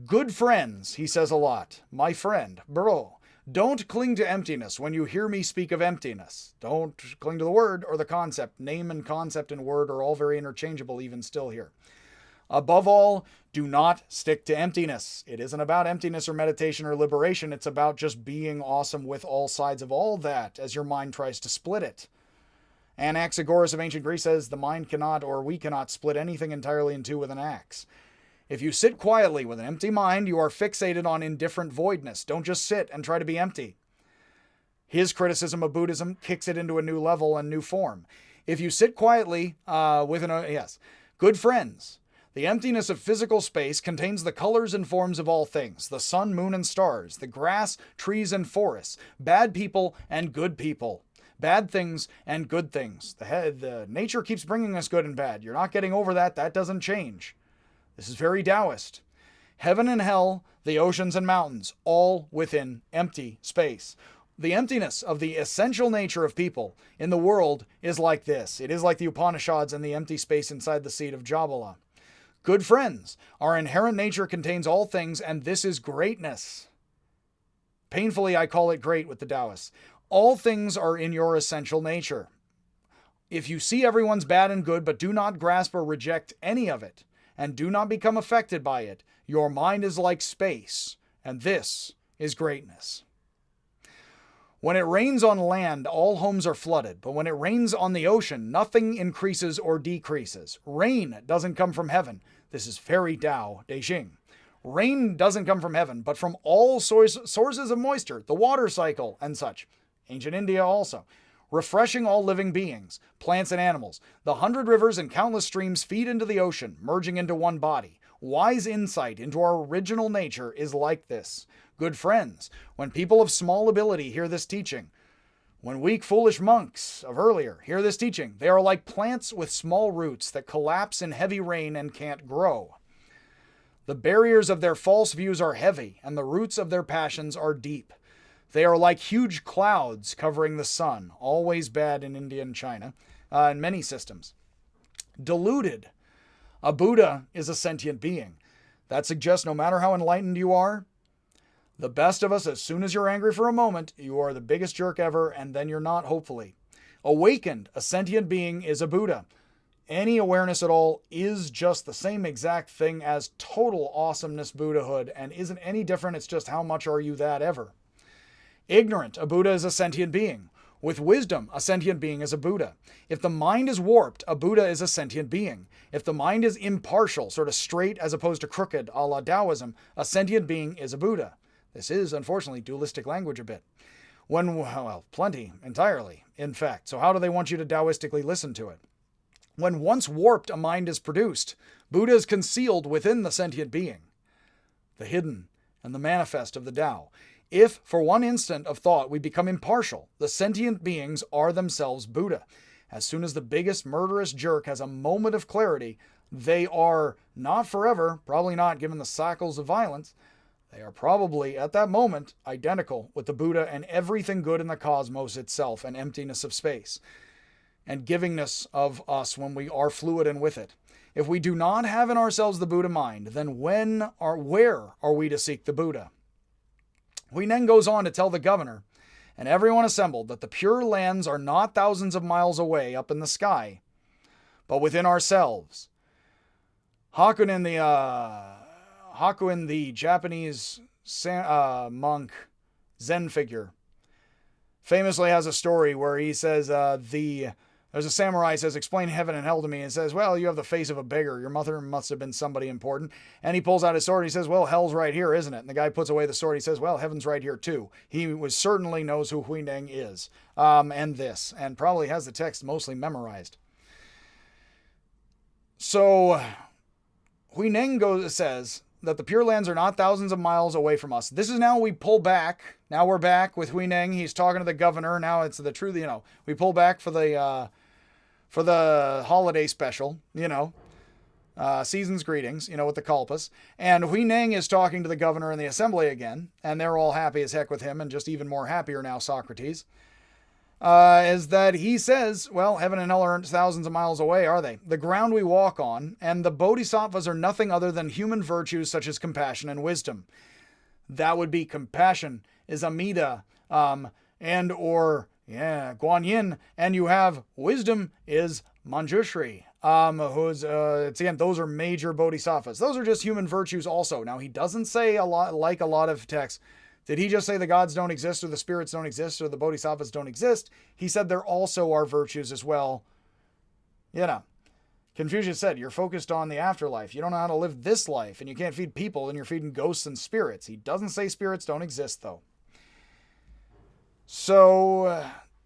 Good friends, he says a lot. My friend, bro, don't cling to emptiness when you hear me speak of emptiness. Don't cling to the word or the concept. Name and concept and word are all very interchangeable even still here. Above all, do not stick to emptiness. It isn't about emptiness or meditation or liberation. It's about just being awesome with all sides of all that as your mind tries to split it. Anaxagoras of ancient Greece says the mind cannot, or we cannot, split anything entirely in two with an axe. If you sit quietly with an empty mind, you are fixated on indifferent voidness. Don't just sit and try to be empty. His criticism of Buddhism kicks it into a new level and new form. If you sit quietly good friends. The emptiness of physical space contains the colors and forms of all things, the sun, moon, and stars, the grass, trees, and forests, bad people and good people, bad things and good things. The nature keeps bringing us good and bad. You're not getting over that. That doesn't change. This is very Taoist. Heaven and hell, the oceans and mountains, all within empty space. The emptiness of the essential nature of people in the world is like this. It is like the Upanishads and the empty space inside the seed of Jabala. Good friends, our inherent nature contains all things, and this is greatness. Painfully, I call it great with the Taoists. All things are in your essential nature. If you see everyone's bad and good, but do not grasp or reject any of it, and do not become affected by it, your mind is like space, and this is greatness. When it rains on land, all homes are flooded, but when it rains on the ocean, nothing increases or decreases. Rain doesn't come from heaven. This is very Tao, Deixing. Rain doesn't come from heaven, but from all sources of moisture, the water cycle and such. Ancient India also. Refreshing all living beings, plants and animals. The 100 rivers and countless streams feed into the ocean, merging into one body. Wise insight into our original nature is like this. Good friends, when people of small ability hear this teaching, when weak, foolish monks of earlier hear this teaching, they are like plants with small roots that collapse in heavy rain and can't grow. The barriers of their false views are heavy, and the roots of their passions are deep. They are like huge clouds covering the sun, always bad in India and China, in many systems. Deluded. A Buddha is a sentient being. That suggests no matter how enlightened you are, the best of us, as soon as you're angry for a moment, you are the biggest jerk ever, and then you're not, hopefully. Awakened, a sentient being is a Buddha. Any awareness at all is just the same exact thing as total awesomeness Buddhahood, and isn't any different, it's just how much are you that ever. Ignorant, a Buddha is a sentient being. With wisdom, a sentient being is a Buddha. If the mind is warped, a Buddha is a sentient being. If the mind is impartial, sort of straight as opposed to crooked, a la Taoism, a sentient being is a Buddha. This is, unfortunately, dualistic language a bit. Plenty, entirely, in fact. So how do they want you to Taoistically listen to it? When once warped a mind is produced, Buddha is concealed within the sentient being, the hidden and the manifest of the Tao. If, for one instant of thought, we become impartial, the sentient beings are themselves Buddha. As soon as the biggest murderous jerk has a moment of clarity, they are not forever, probably not given the cycles of violence, they are probably, at that moment, identical with the Buddha and everything good in the cosmos itself and emptiness of space. and givingness of us when we are fluid and with it. If we do not have in ourselves the Buddha mind, then where are we to seek the Buddha? Huineng goes on to tell the governor and everyone assembled that the Pure Lands are not thousands of miles away up in the sky, but within ourselves. Hakuin, the Japanese monk Zen figure, famously has a story where he says, there's a samurai says, explain heaven and hell to me. And says, well, you have the face of a beggar. Your mother must have been somebody important. And he pulls out his sword. And he says, well, hell's right here, isn't it? And the guy puts away the sword. He says, well, heaven's right here too. He certainly knows who Huineng is. And probably has the text mostly memorized. So Huineng says that the Pure Lands are not thousands of miles away from us. This is now we pull back. Now we're back with Huineng. He's talking to the governor. Now it's the truth, we pull back for the holiday special, season's greetings, with the Kalpas. And Huineng is talking to the governor in the assembly again, and they're all happy as heck with him, and just even more happier now, Socrates. Is that he says, well, heaven and hell aren't thousands of miles away, are they? The ground we walk on, and the bodhisattvas are nothing other than human virtues such as compassion and wisdom. That would be compassion is Amida, Guan Yin, and you have wisdom is Manjushri, those are major bodhisattvas. Those are just human virtues also. Now, he doesn't say a lot of texts. Did he just say the gods don't exist or the spirits don't exist or the bodhisattvas don't exist? He said there also are virtues as well. Confucius said, you're focused on the afterlife. You don't know how to live this life, and you can't feed people, and you're feeding ghosts and spirits. He doesn't say spirits don't exist, though. So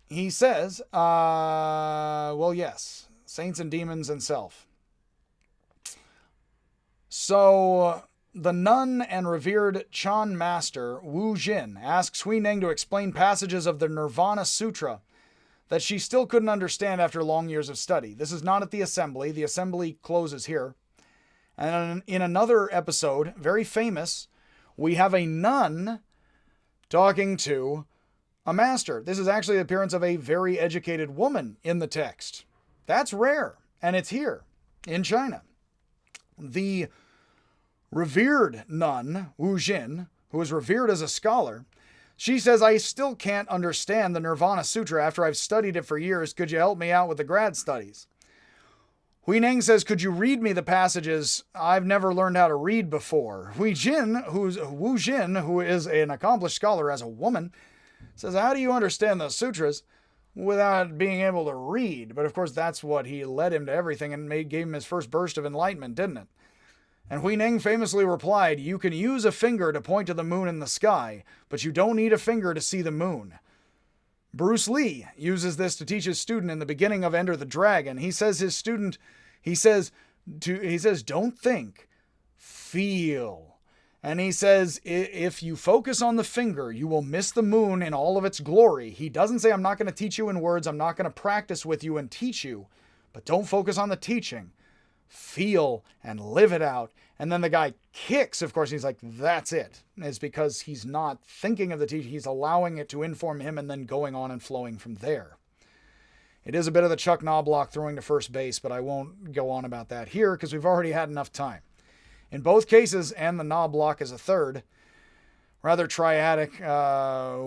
he says, yes, saints and demons and self. So the nun and revered Chan master Wu Jin asks Huineng to explain passages of the Nirvana Sutra that she still couldn't understand after long years of study. This is not at the assembly. The assembly closes here. And in another episode, very famous, we have a nun talking to a master. This is actually the appearance of a very educated woman in the text. That's rare, and it's here in China. The revered nun, Wu Jin, who is revered as a scholar, she says, I still can't understand the Nirvana Sutra after I've studied it for years. Could you help me out with the grad studies? Huineng says, could you read me the passages? I've never learned how to read before. Wu Jin, who is an accomplished scholar as a woman, says, how do you understand the sutras without being able to read? But of course, that's what he led him to everything and gave him his first burst of enlightenment, didn't it? And Huineng famously replied, you can use a finger to point to the moon in the sky, but you don't need a finger to see the moon. Bruce Lee uses this to teach his student in the beginning of Enter the Dragon. He says don't think, feel. And he says, if you focus on the finger, you will miss the moon in all of its glory. He doesn't say, I'm not going to teach you in words. I'm not going to practice with you and teach you. But don't focus on the teaching. Feel and live it out. And then the guy kicks, of course, he's like, that's it. It's because he's not thinking of the teaching. He's allowing it to inform him and then going on and flowing from there. It is a bit of the Chuck Knobloch throwing to first base, but I won't go on about that here because we've already had enough time. In both cases, and the Knobloch is a third, rather triadic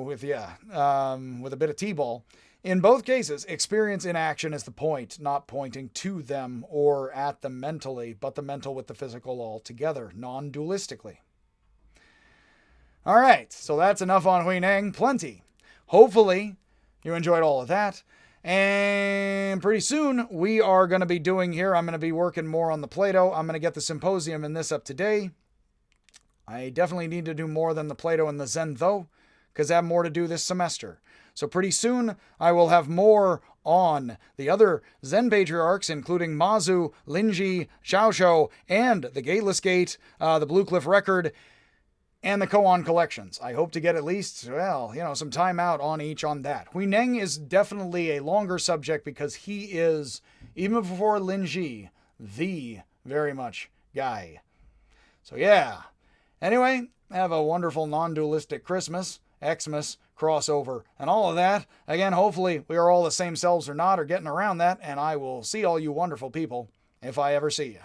with a bit of T-ball. In both cases, experience in action is the point, not pointing to them or at them mentally, but the mental with the physical all together, non-dualistically. All right, so that's enough on Huineng. Plenty. Hopefully, you enjoyed all of that. And pretty soon, we are going to be doing here, I'm going to be working more on the Plato. I'm going to get the symposium and this up today. I definitely need to do more than the Plato and the Zen, though, because I have more to do this semester. So pretty soon, I will have more on the other Zen patriarchs, including Mazu, Linji, Xiaoshu, and the Gateless Gate, the Blue Cliff Record, and the Koan collections. I hope to get at least, some time out on each on that. Huineng is definitely a longer subject because he is, even before Linji, the very much guy. So yeah. Anyway, have a wonderful non-dualistic Christmas, Xmas, crossover, and all of that. Again, hopefully we are all the same selves or not, or getting around that, and I will see all you wonderful people if I ever see you.